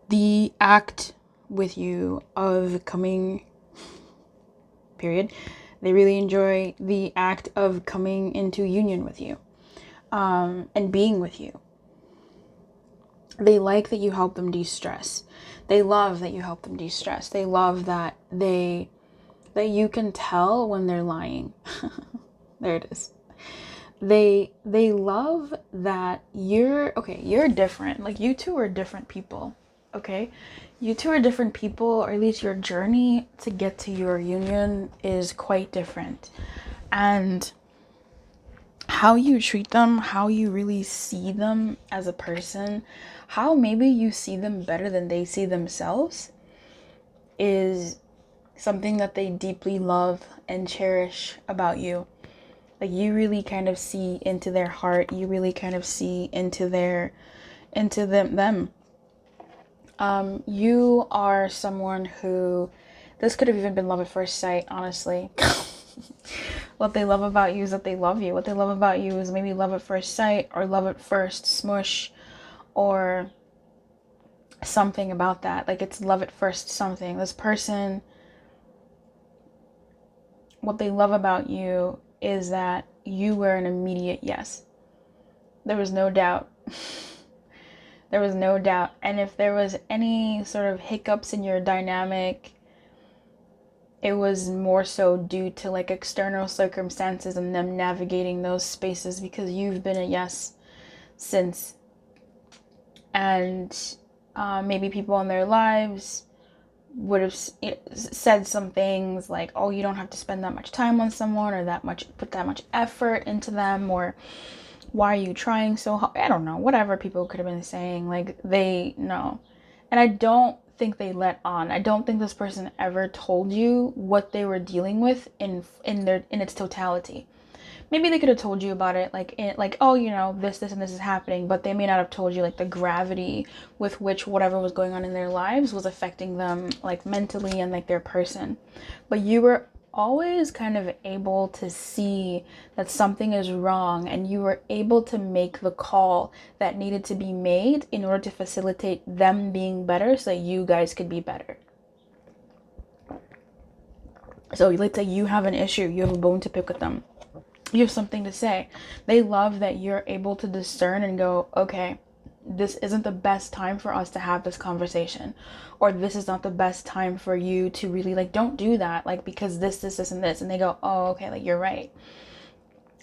the act with you of coming, period. They really enjoy the act of coming into union with you and being with you. They like that you help them de-stress. They love that you help them de-stress. They love that you can tell when they're lying. There it is. They love that you're different. Like you two are different people. Okay? You two are different people, or at least your journey to get to your union is quite different. And how you treat them, how you really see them as a person, how maybe you see them better than they see themselves, is something that they deeply love and cherish about you. Like you really kind of see into their heart. You really kind of see into them. You are someone who, this could have even been love at first sight, honestly. What they love about you is that they love you. What they love about you is maybe love at first sight, or love at first smush, or something about that. Like it's love at first something. This person, what they love about you is that you were an immediate yes. There was no doubt. There was no doubt. And if there was any sort of hiccups in your dynamic, it was more so due to like external circumstances and them navigating those spaces, because you've been a yes since. And maybe people in their lives would have said some things like, oh, you don't have to spend that much time on someone, or put that much effort into them, or why are you trying so hard? I don't know, whatever people could have been saying. Like they know. And I don't think they let on. I don't think this person ever told you what they were dealing with in its totality. maybe they could have told you about it, like, oh, you know, this and this is happening, but they may not have told you like the gravity with which whatever was going on in their lives was affecting them, like mentally and like their person. But you were always kind of able to see that something is wrong, and you were able to make the call that needed to be made in order to facilitate them being better so that you guys could be better. So let's say you have an issue, you have a bone to pick with them, you have something to say. They love that you're able to discern and go, okay, this isn't the best time for us to have this conversation, or this is not the best time for you to really, like, don't do that, like, because this and this. And they go, oh, okay, like, you're right.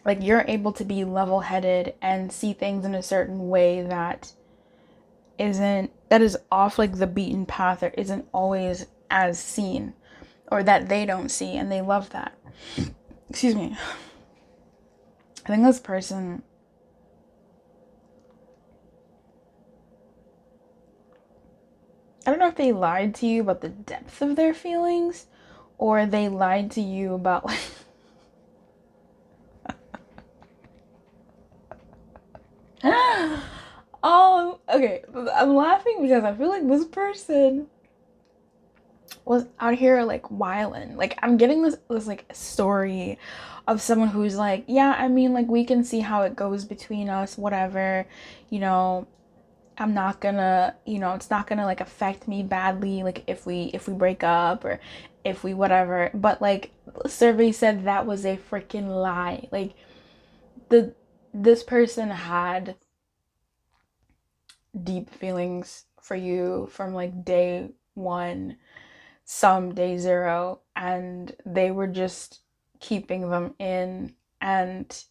Like, you're able to be level-headed and see things in a certain way that is off, like, the beaten path, or isn't always as seen, or that they don't see, and they love that. Excuse me. I think this person, I don't know if they lied to you about the depth of their feelings, or they lied to you about, like, okay, I'm laughing because I feel like this person was out here, like, wildin'. Like, I'm getting this like story of someone who's like, yeah, I mean, like, we can see how it goes between us, whatever, you know, I'm not gonna, you know, it's not gonna, like, affect me badly, like, if we break up, or if we whatever. But, like, the survey said that was a freaking lie. Like, this person had deep feelings for you from, like, day one, some day zero, and they were just keeping them in. And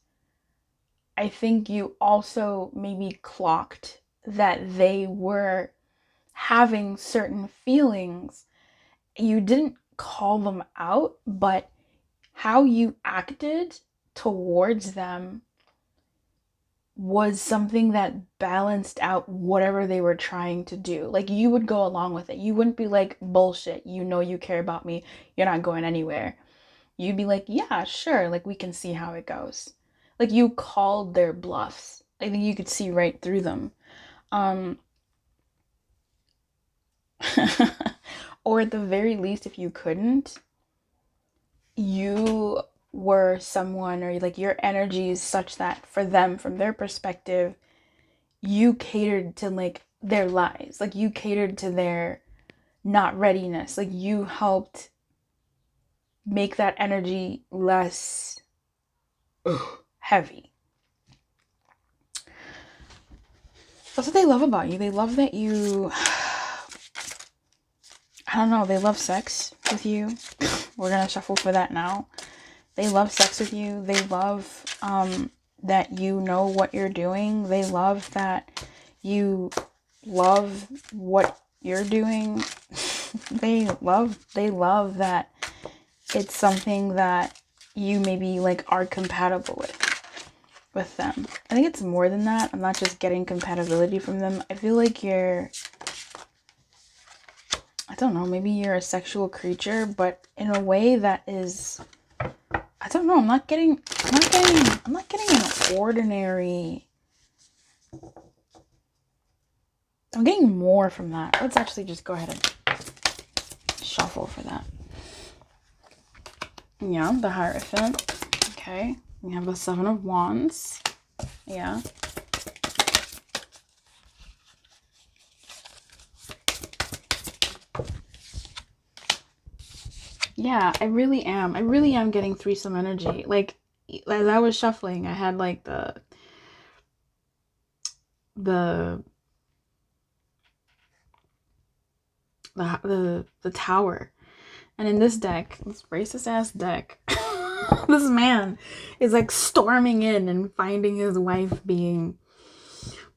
I think you also maybe clocked that they were having certain feelings. You didn't call them out, but how you acted towards them was something that balanced out whatever they were trying to do. Like, you would go along with it. You wouldn't be like, bullshit, you know you care about me, you're not going anywhere. You'd be like, yeah, sure, like, we can see how it goes. Like, you called their bluffs. I think you could see right through them. Or at the very least, if you couldn't, you were someone, or like, your energy is such that for them, from their perspective, you catered to, like, their lies. Like, you catered to their not readiness. Like, you helped make that energy less heavy. That's what they love about you. They love that you, I don't know, they love sex with you. We're gonna shuffle for that now. They love sex with you. They love that you know what you're doing. They love that you love what you're doing. They love that it's something that you maybe, like, are compatible with them. I think it's more than that. I'm not just getting compatibility from them. I feel like I don't know, maybe you're a sexual creature, but in a way that is, I don't know, I'm not getting an ordinary. I'm getting more from that. Let's actually just go ahead and shuffle for that. Yeah, the Hierophant. Okay. We have the Seven of Wands. Yeah. Yeah, I really am. I really am getting threesome energy. Like, as I was shuffling, I had, like, the Tower. And in this deck, this racist ass deck, this man is, like, storming in and finding his wife being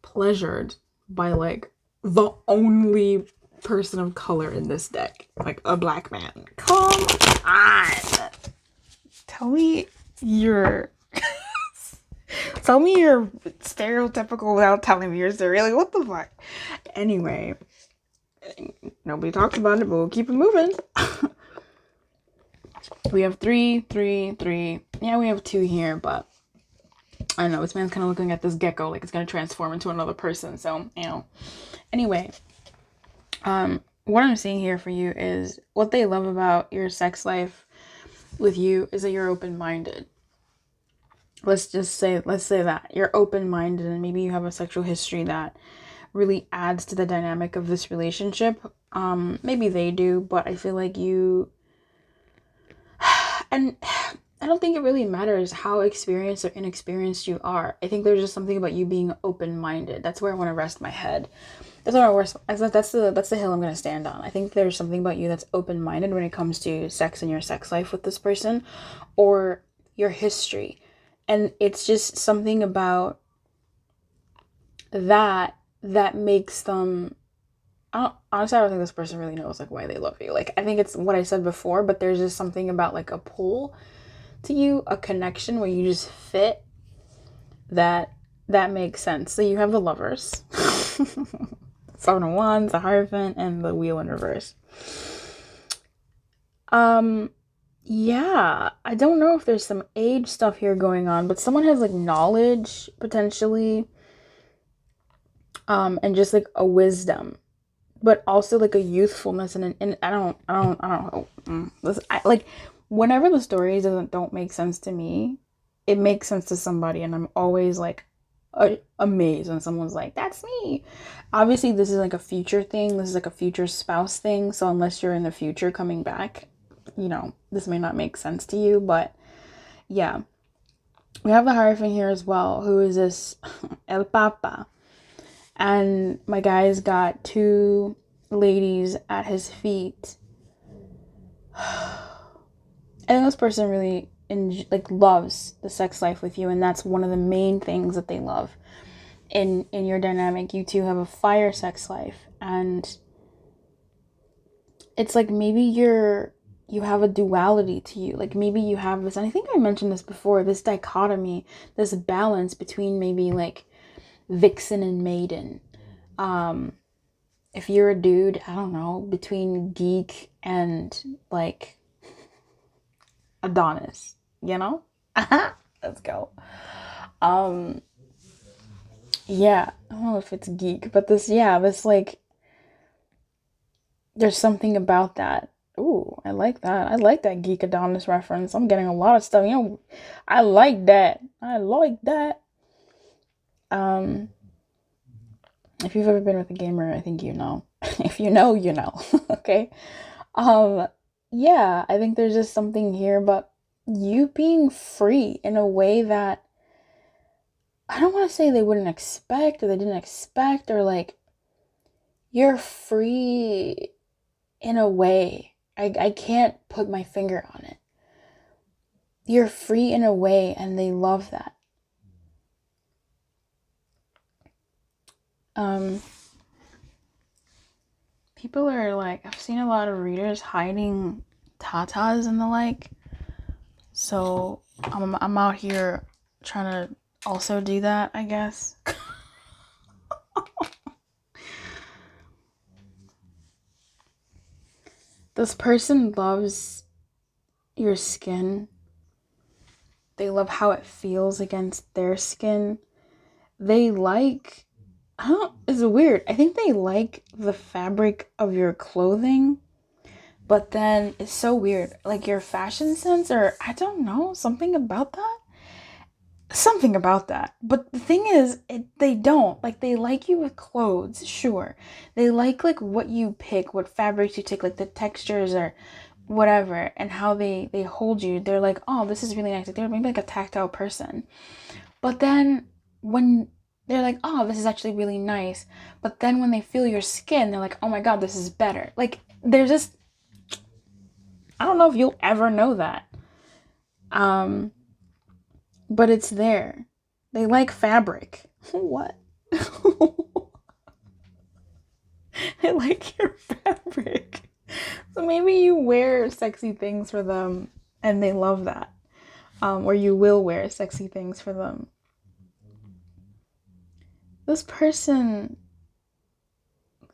pleasured by, like, the only person of color in this deck, like, a black man. Come on, tell me you're stereotypical without telling me you're really, what the fuck. Anyway, nobody talks about it, but we'll keep it moving. We have 3, 3, 3. Yeah, we have 2 here, but I don't know, this man's kind of looking at this gecko like it's going to transform into another person. So, Anyway, what I'm seeing here for you is what they love about your sex life with you is that you're open-minded. Let's say that you're open-minded, and maybe you have a sexual history that really adds to the dynamic of this relationship. Maybe they do, but I feel like you, and I don't think it really matters how experienced or inexperienced you are. I think there's just something about you being open-minded. That's where I want to rest my head. That's the hill I'm going to stand on. I think there's something about you that's open-minded when it comes to sex and your sex life with this person or your history. And it's just something about that makes them, honestly, I don't think this person really knows like why they love you. Like, I think it's what I said before, but there's just something about like a pull to you, a connection where you just fit, that makes sense. So you have the Lovers, Seven of Wands, the Hierophant, and the Wheel in reverse. Yeah, I don't know if there's some age stuff here going on, but someone has like knowledge potentially, and just like a wisdom, but also like a youthfulness and I don't know. Like whenever the stories don't make sense to me, it makes sense to somebody, and I'm always like amazed when someone's like, that's me. Obviously this is like a future thing, this is like a future spouse thing, so unless you're in the future coming back, this may not make sense to you. But yeah, we have the Hierophant here as well, who is this El Papa, and my guy's got two ladies at his feet. And this person really loves the sex life with you, and that's one of the main things that they love in your dynamic. You two have a fire sex life, and it's like maybe you have a duality to you. Like maybe you have this, and I think I mentioned this before, this dichotomy, this balance between maybe like vixen and maiden. If you're a dude, I don't know, between geek and like Adonis, Let's go. Yeah, I don't know if it's geek, but this like, there's something about that. Ooh, I like that. I like that geek Adonis reference. I'm getting a lot of stuff. I like that. If you've ever been with a gamer, I think you know. If you know, you know. Okay. Yeah, I think there's just something here, but you being free in a way that I don't want to say they wouldn't expect or they didn't expect, or like you're free in a way. I can't put my finger on it. You're free in a way, and they love that. People are like, I've seen a lot of readers hiding tatas and the like. So I'm out here trying to also do that, I guess. This person loves your skin. They love how it feels against their skin. They like, it's weird. I think they like the fabric of your clothing, but then it's so weird. Like your fashion sense, or I don't know, something about that. But the thing is, they don't. Like, they like you with clothes, sure. They like what you pick, what fabrics you take, like the textures or whatever, and how they hold you. They're like, oh, this is really nice. Like, they're maybe like a tactile person. But then when they're like, oh, this is actually really nice. But then when they feel your skin, they're like, oh my God, this is better. Like, they're just, I don't know if you'll ever know that. But it's there. They like fabric. What? They like your fabric. So maybe you wear sexy things for them and they love that. Or you will wear sexy things for them. This person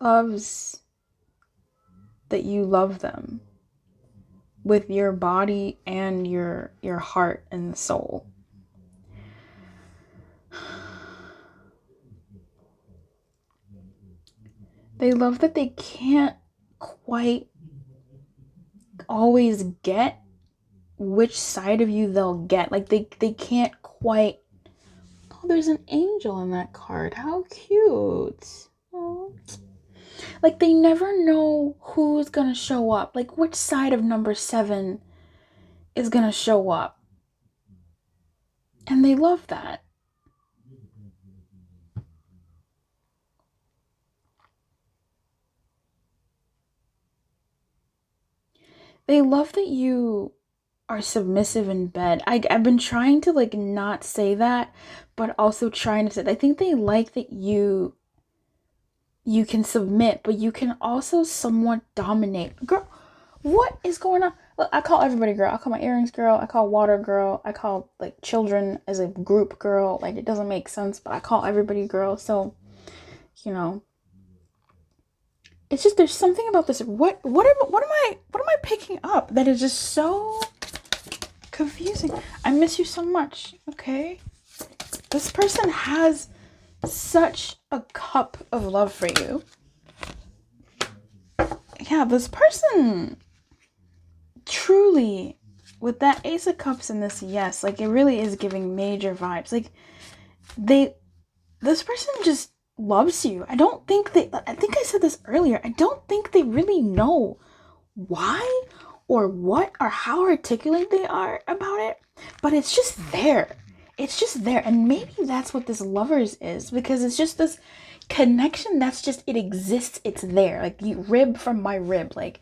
loves that you love them with your body and your heart and soul. They love that they can't quite always get which side of you they'll get. Like they can't quite. Oh, there's an angel in that card. How cute. Aww. Like they never know who's gonna show up. Like which side of number 7 is gonna show up. And they love that. They love that you are submissive in bed. I've been trying to like not say that, but also trying to say, I think they like that you can submit, but you can also somewhat dominate. Girl, what is going on? Look, I call everybody girl. I call my earrings girl. I call water girl. I call like children as a group girl. Like it doesn't make sense, but I call everybody girl. So, you know, it's just there's something about this. What am I picking up that is just so confusing? I miss you so much. Okay, this person has such a cup of love for you. Yeah, this person truly, with that Ace of Cups and this, yes, like it really is giving major vibes. Like this person just loves you. I think I said this earlier. I don't think they really know why or what or how articulate they are about it, but it's just there. It's just there. And maybe that's what this lovers is, because it's just this connection that's just, it exists. It's there. Like the rib from my rib, like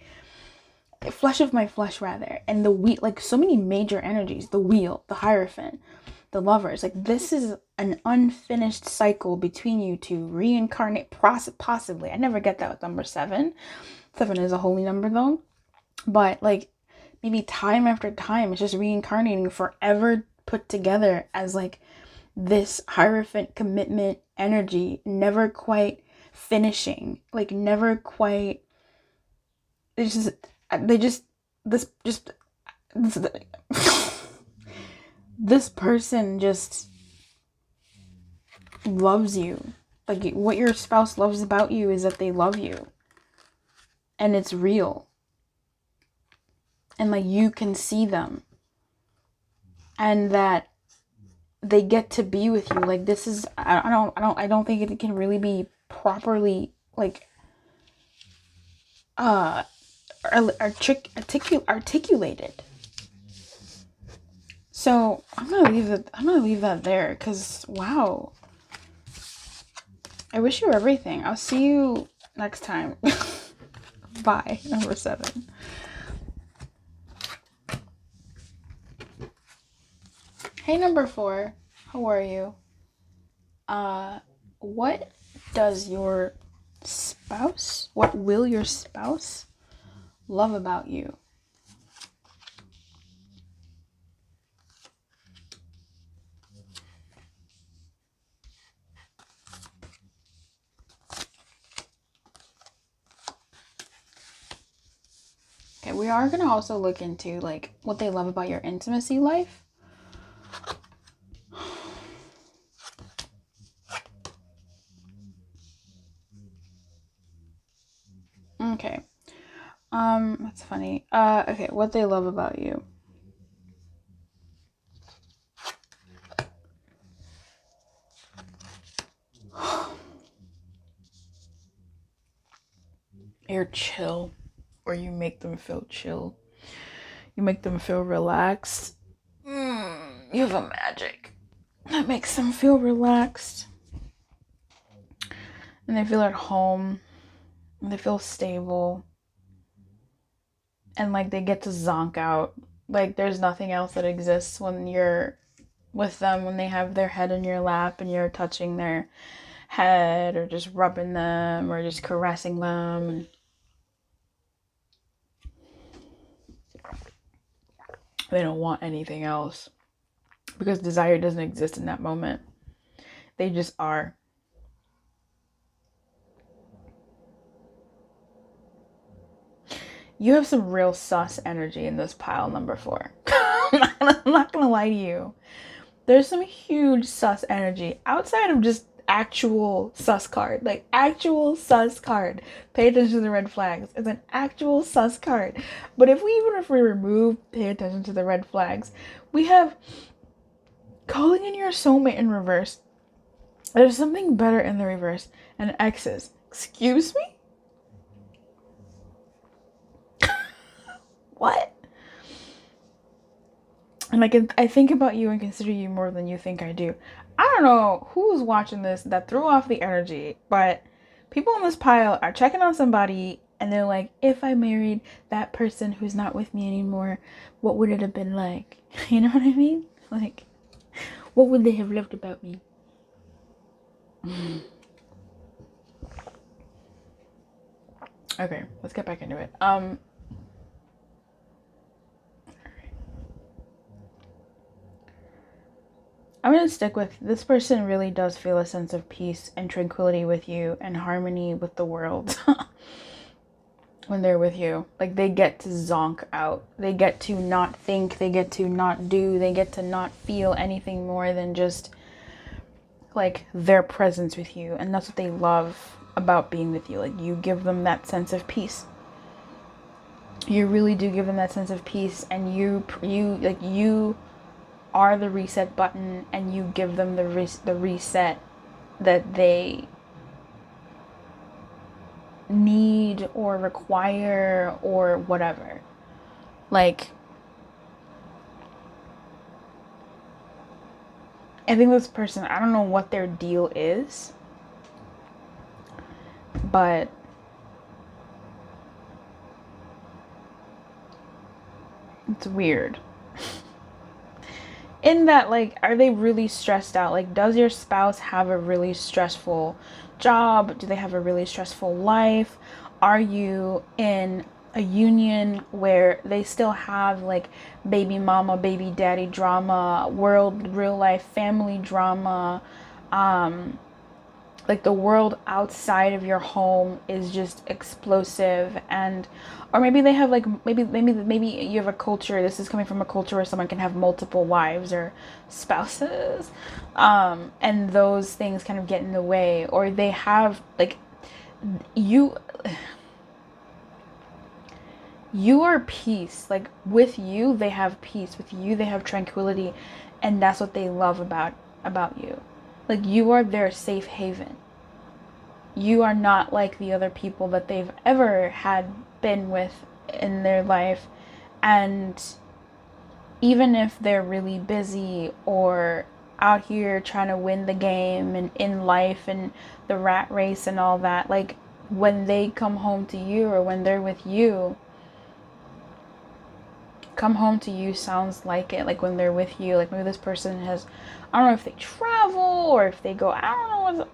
flesh of my flesh rather. And the wheel, like so many major energies, the wheel, the Hierophant, the lovers. Like this is an unfinished cycle between you two, reincarnate possibly. I never get that with number 7. 7 is a holy number though. But like maybe time after time, it's just reincarnating forever put together as like this Hierophant commitment energy, never quite finishing, like never quite. This person just loves you. Like what your spouse loves about you is that they love you, and it's real. And like you can see them, and that they get to be with you. Like this is, I don't think it can really be properly like articulated. So I'm gonna leave that there, because wow, I wish you everything. I'll see you next time. Bye. Number 7. Hey, number 4, how are you? What will your spouse love about you? Okay, we are going to also look into like what they love about your intimacy life. Okay. That's funny. Okay, what they love about you. You're chill, or you make them feel chill. You make them feel relaxed. You have a magic that makes them feel relaxed. And they feel at home. And they feel stable. And like they get to zonk out. Like there's nothing else that exists when you're with them, when they have their head in your lap and you're touching their head or just rubbing them or just caressing them. They don't want anything else, because desire doesn't exist in that moment. They just are. You have some real sus energy in this pile, number 4. I'm not gonna lie to you. There's some huge sus energy outside of just actual sus card. Like, actual sus card. Pay attention to the red flags. It's an actual sus card. But even if we remove pay attention to the red flags, we have calling in your soulmate in reverse. There's something better in the reverse. And exes. Excuse me? What? And I think about you and consider you more than you think I do. I don't know who's watching this that threw off the energy, but people on this pile are checking on somebody and they're like, if I married that person who's not with me anymore, what would it have been like? You know what I mean? Like, what would they have loved about me? Okay, let's get back into it. I'm going to stick with this person really does feel a sense of peace and tranquility with you and harmony with the world when they're with you. Like, they get to zonk out. They get to not think. They get to not do. They get to not feel anything more than just like their presence with you. And that's what they love about being with you. Like, you give them that sense of peace. You really do give them that sense of peace, and you are the reset button, and you give them the reset that they need or require or whatever. Like, I think this person, I don't know what their deal is, but it's weird. In that, like, are they really stressed out? Like, does your spouse have a really stressful job? Do they have a really stressful life? Are you in a union where they still have, like, baby mama, baby daddy drama, real life family drama? Like, the world outside of your home is just explosive, and or maybe they have, like, maybe you have a culture, this is coming from a culture where someone can have multiple wives or spouses, and those things kind of get in the way, or they have, like, you are peace. Like, with you they have peace, with you they have tranquility, and that's what they love about you. Like, you are their safe haven. You are not like the other people that they've ever had been with in their life. And even if they're really busy or out here trying to win the game and in life and the rat race and all that, like, when they come home to you or when they're with you, come home to you sounds like it. Like, when they're with you, like, maybe this person has, I don't know if they travel or if they go, I don't know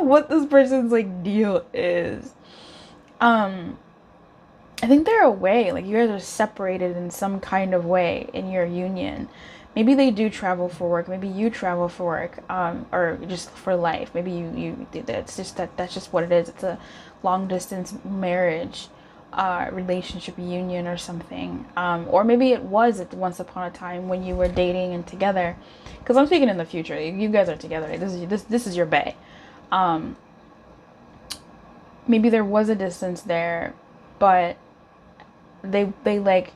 what this person's, like, deal is. I think they're away. Like, you guys are separated in some kind of way in your union. Maybe they do travel for work. Maybe you travel for work, or just for life. Maybe you that's just what it is. It's a long distance marriage, relationship, union, or something. Or maybe it was at once upon a time when you were dating and together. Because I'm speaking in the future. You guys are together. This is your bae. Maybe there was a distance there, but they like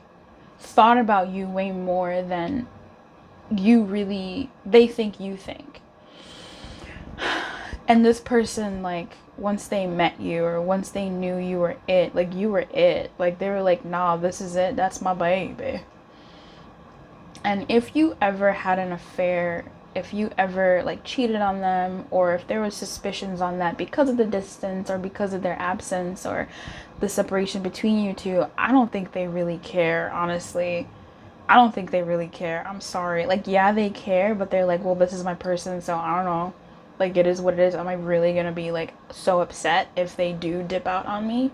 thought about you way more than they think you think. And this person, like, once they met you or once they knew you were it, like, you were it. Like, they were like, nah, this is it. That's my baby. And if you ever had an affair, if you ever, like, cheated on them, or if there was suspicions on that because of the distance or because of their absence or the separation between you two, I don't think they really care, honestly. I don't think they really care. I'm sorry. Like, yeah, they care, but they're like, well, this is my person, so I don't know. Like, it is what it is. Am I really gonna be, like, so upset if they do dip out on me?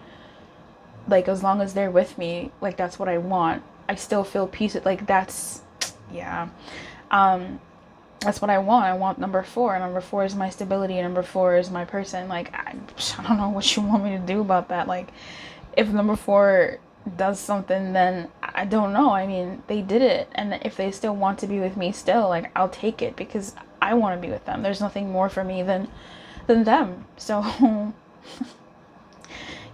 Like, as long as they're with me, like, that's what I want. I still feel peace. Like, that's, yeah. That's what I want. I want number 4. Number 4 is my stability. Number 4 is my person. Like, I don't know what you want me to do about that. Like, if number 4 does something, then I don't know. I mean, they did it, and if they still want to be with me still, like, I'll take it because I want to be with them. There's nothing more for me than them. So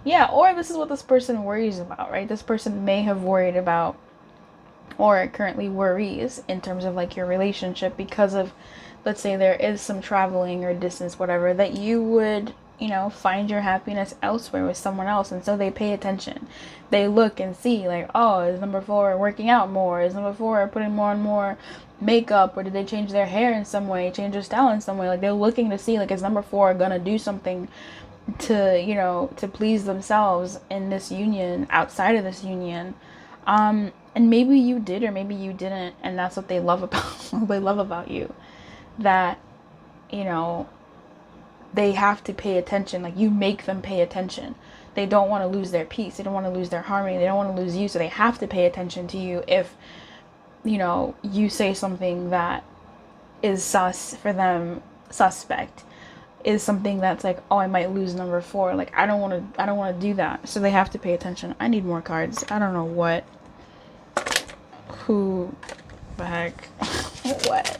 yeah, or this is what this person worries about, right? This person may have worried about or currently worries in terms of like your relationship because of, let's say there is some traveling or distance, whatever, that you would, you know, find your happiness elsewhere with someone else. And so they pay attention. They look and see like, oh, is number 4 working out more? Is number 4 putting more and more makeup? Or did they change their hair in some way, change their style in some way? Like they're looking to see like, is number 4 gonna do something to, you know, to please themselves in this union, outside of this union. And maybe you did or maybe you didn't, and that's what they love about they love about you, that, you know, they have to pay attention. Like you make them pay attention. They don't want to lose their peace, they don't want to lose their harmony, they don't want to lose you, so they have to pay attention to you if, you know, you say something that is sus for them, suspect, is something that's like, oh, I might lose number 4. Like I don't want to do that. So they have to pay attention. I need more cards. I don't know what, who the heck, what.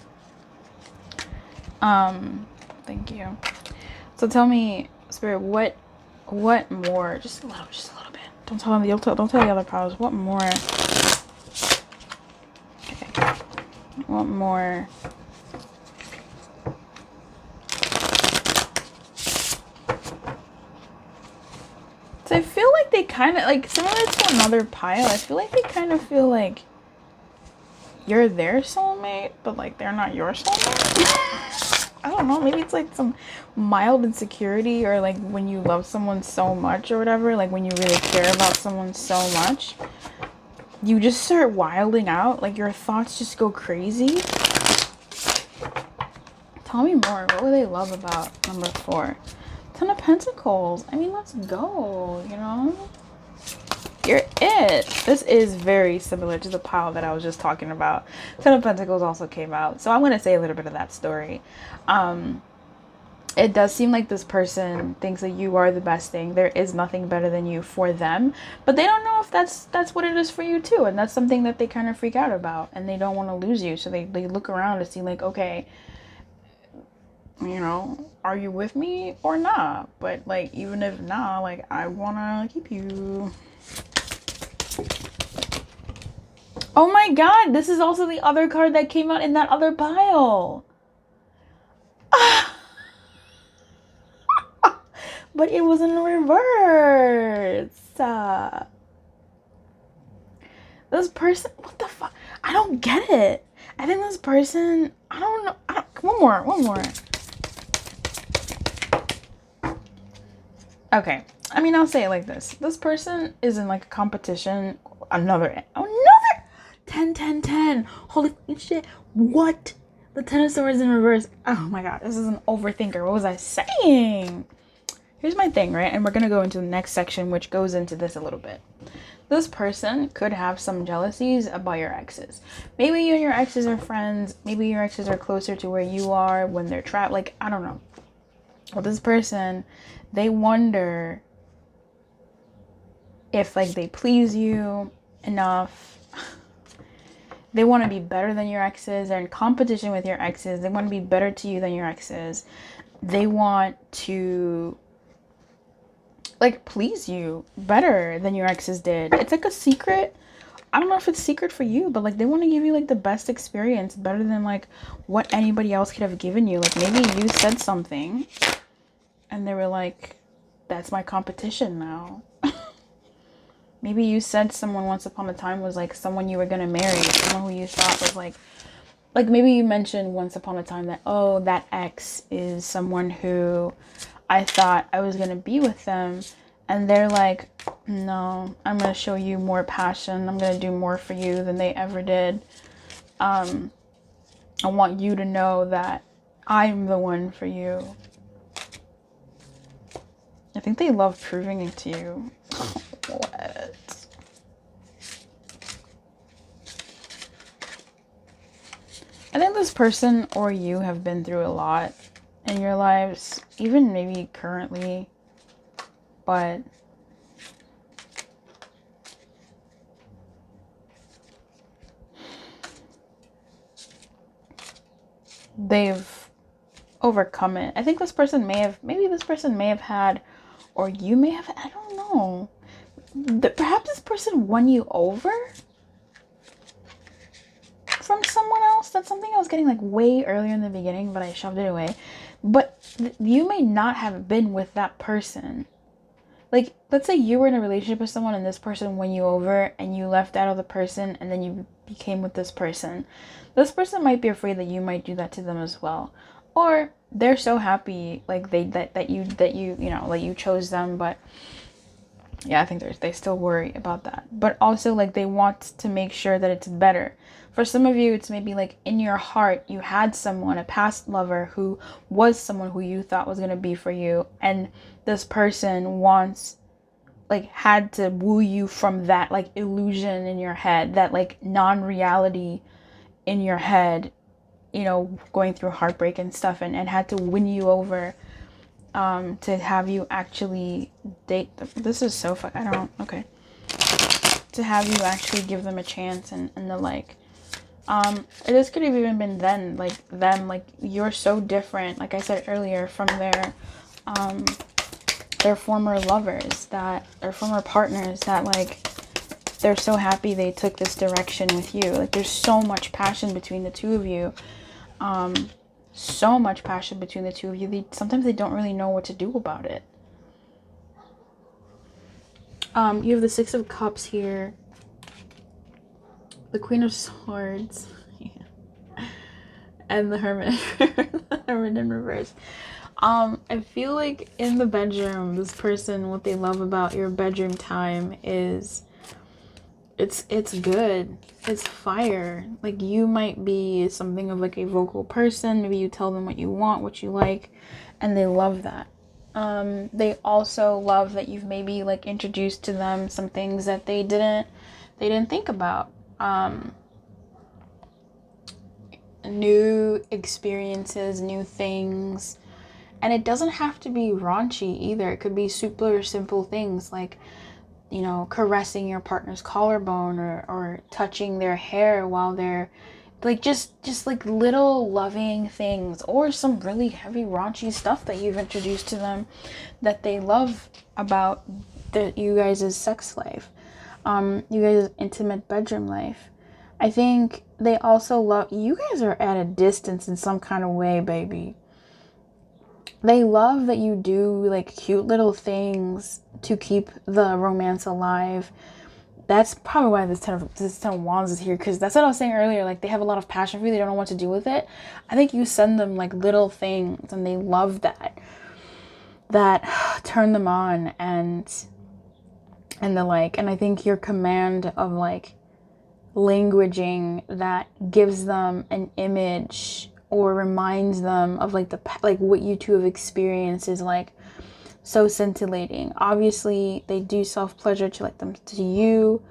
Thank you. So tell me, Spirit, what more? Just a little bit. Don't tell the other powers. What more? Okay. What more? So I feel like they kind of, like, similar to another pile, I feel like they kind of feel like you're their soulmate, but, like, they're not your soulmate. I don't know, maybe it's, like, some mild insecurity, or, like, when you love someone so much or whatever, like, when you really care about someone so much, you just start wilding out, like, your thoughts just go crazy. Tell me more. What would they love about number 4? 10 of Pentacles. I mean, let's go, you know? You're it. This is very similar to the pile that I was just talking about. 10 of Pentacles also came out. So I'm going to say a little bit of that story. It does seem like this person thinks that you are the best thing. There is nothing better than you for them. But they don't know if that's what it is for you too. And that's something that they kind of freak out about. And they don't want to lose you. So they look around to see like, okay, you know, are you with me or not? But like, even if not, like, I wanna keep you. Oh my god, this is also the other card that came out in that other pile. But it was in reverse. This person, what the fuck? I don't get it. I think this person, I don't know. One more. Okay, I mean, I'll say it like this. This person is in like a competition. Another 10. Holy shit. What? The 10 of Swords in reverse. Oh my god, this is an overthinker. What was I saying? Here's my thing, right? And we're gonna go into the next section, which goes into this a little bit. This person could have some jealousies about your exes. Maybe you and your exes are friends. Maybe your exes are closer to where you are when they're trapped. Like, I don't know. Well, this person, they wonder if like they please you enough. They want to be better than your exes. They're in competition with your exes. They want to be better to you than your exes. They want to like please you better than your exes did. It's like a secret. I don't know if it's secret for you, but like they want to give you like the best experience, better than like what anybody else could have given you. Like maybe you said something and they were like, that's my competition now. Maybe you said someone once upon a time was like someone you were gonna marry, someone who you thought was like maybe you mentioned once upon a time that, oh, that ex is someone who I thought I was gonna be with them, and they're like, no, I'm gonna show you more passion. I'm gonna do more for you than they ever did. I want you to know that I'm the one for you. I think they love proving it to you. What? I think this person or you have been through a lot in your lives, even maybe currently, but they've overcome it. I think maybe this person may have had, or you may have, I don't know. Perhaps this person won you over from someone else. That's something I was getting like way earlier in the beginning, but I shoved it away. But you may not have been with that person. Like, let's say you were in a relationship with someone and this person won you over and you left that other person and then you became with this person. This person might be afraid that you might do that to them as well. Or they're so happy like that you chose them, but yeah, I think they still worry about that. But also like they want to make sure that it's better. For some of you, it's maybe like in your heart, you had someone, a past lover who was someone who you thought was going to be for you. And this person had to woo you from that like illusion in your head, that like non-reality in your head, going through heartbreak and stuff, and had to win you over to have you actually date them. This is so okay. To have you actually give them a chance and the like. This could have even been them, you're so different, like I said earlier, from their former lovers, their former partners, that like they're so happy they took this direction with you. Like there's so much passion between the two of you. So much passion between the two of you. Sometimes they don't really know what to do about it. You have the Six of Cups here. The Queen of Swords. Yeah. And the Hermit. The Hermit in reverse. I feel like in the bedroom, this person, what they love about your bedroom time is it's good. It's fire. Like you might be something of like a vocal person. Maybe you tell them what you want, what you like, and they love that. They also love that you've maybe like introduced to them some things that they didn't think about. New experiences, new things. And it doesn't have to be raunchy either. It could be super simple things like, caressing your partner's collarbone or touching their hair while they're like just like little loving things, or some really heavy raunchy stuff that you've introduced to them that they love about you guys' sex life, you guys' intimate bedroom life. I think they also love, you guys are at a distance in some kind of way, baby. They love that you do like cute little things to keep the romance alive. That's probably why this ten of Wands is here, because that's what I was saying earlier. Like they have a lot of passion for you. They don't know what to do with it. I think you send them like little things and they love that turn them on and the like. And I think your command of like languaging that gives them an image or reminds them of like what you two have experienced is like so scintillating. Obviously they do self-pleasure to like them to you.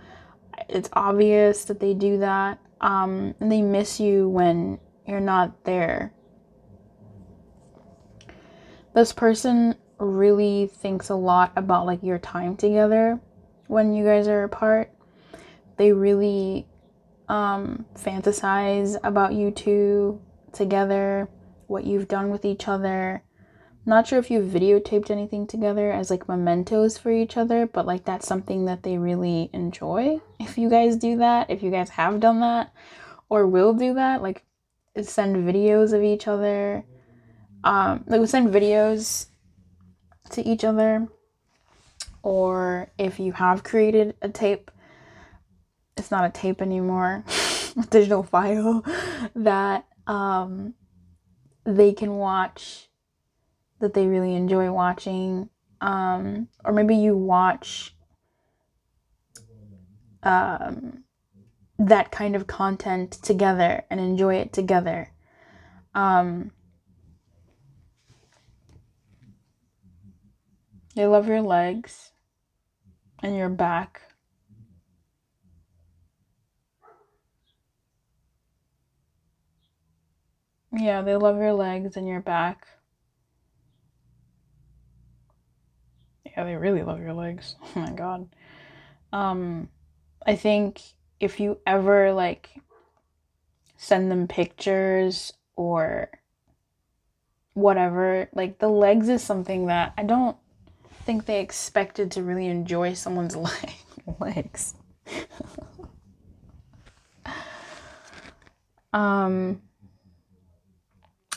It's obvious that they do that, and they miss you when you're not there. This person really thinks a lot about like your time together when you guys are apart. They really fantasize about you two together, what you've done with each other. Not sure if you've videotaped anything together as like mementos for each other, but like that's something that they really enjoy. If you guys do that, if you guys have done that or will do that, like send videos of each other. Like send videos to each other, or if you have created a tape, it's not a tape anymore, a digital file that they can watch, that they really enjoy watching, or maybe you watch that kind of content together and enjoy it together. They love your legs and your back. Yeah, they love your legs and your back. Yeah, they really love your legs. Oh my god. I think if you ever like send them pictures or whatever. Like, the legs is something that I don't think they expected to really enjoy someone's legs.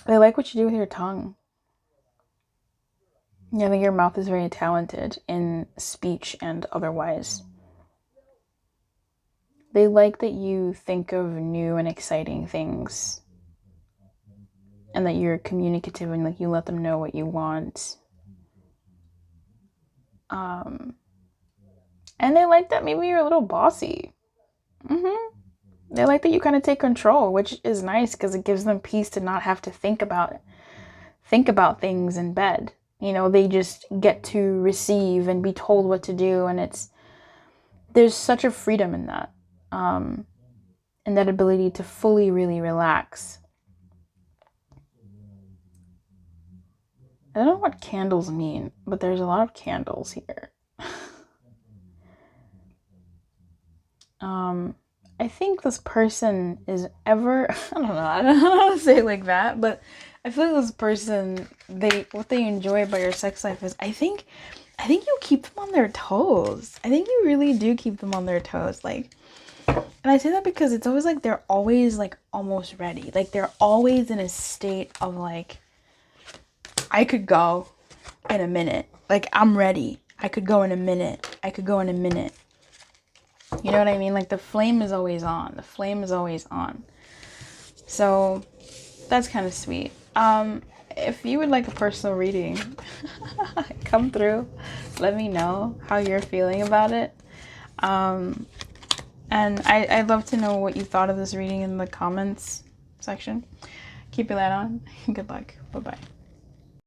They like what you do with your tongue. Yeah, I think your mouth is very talented in speech and otherwise. They like that you think of new and exciting things, and that you're communicative and like you let them know what you want. And they like that maybe you're a little bossy. They like that you kind of take control, which is nice because it gives them peace to not have to think about things in bed. You know, they just get to receive and be told what to do, and there's such a freedom in that, and that ability to fully really relax. I don't know what candles mean, but there's a lot of candles here. I think this person is ever, I don't know how to say it like that, but I feel like this person, what they enjoy about your sex life is, I think you keep them on their toes. I think you really do keep them on their toes. Like, and I say that because it's always like they're always like almost ready. Like, they're always in a state of like, I could go in a minute. Like, I'm ready. I could go in a minute. I could go in a minute. You know what I mean? Like, the flame is always on. The flame is always on. So that's kind of sweet. If you would like a personal reading, come through. Let me know how you're feeling about it. And I'd love to know what you thought of this reading in the comments section. Keep your light on. Good luck. Bye-bye.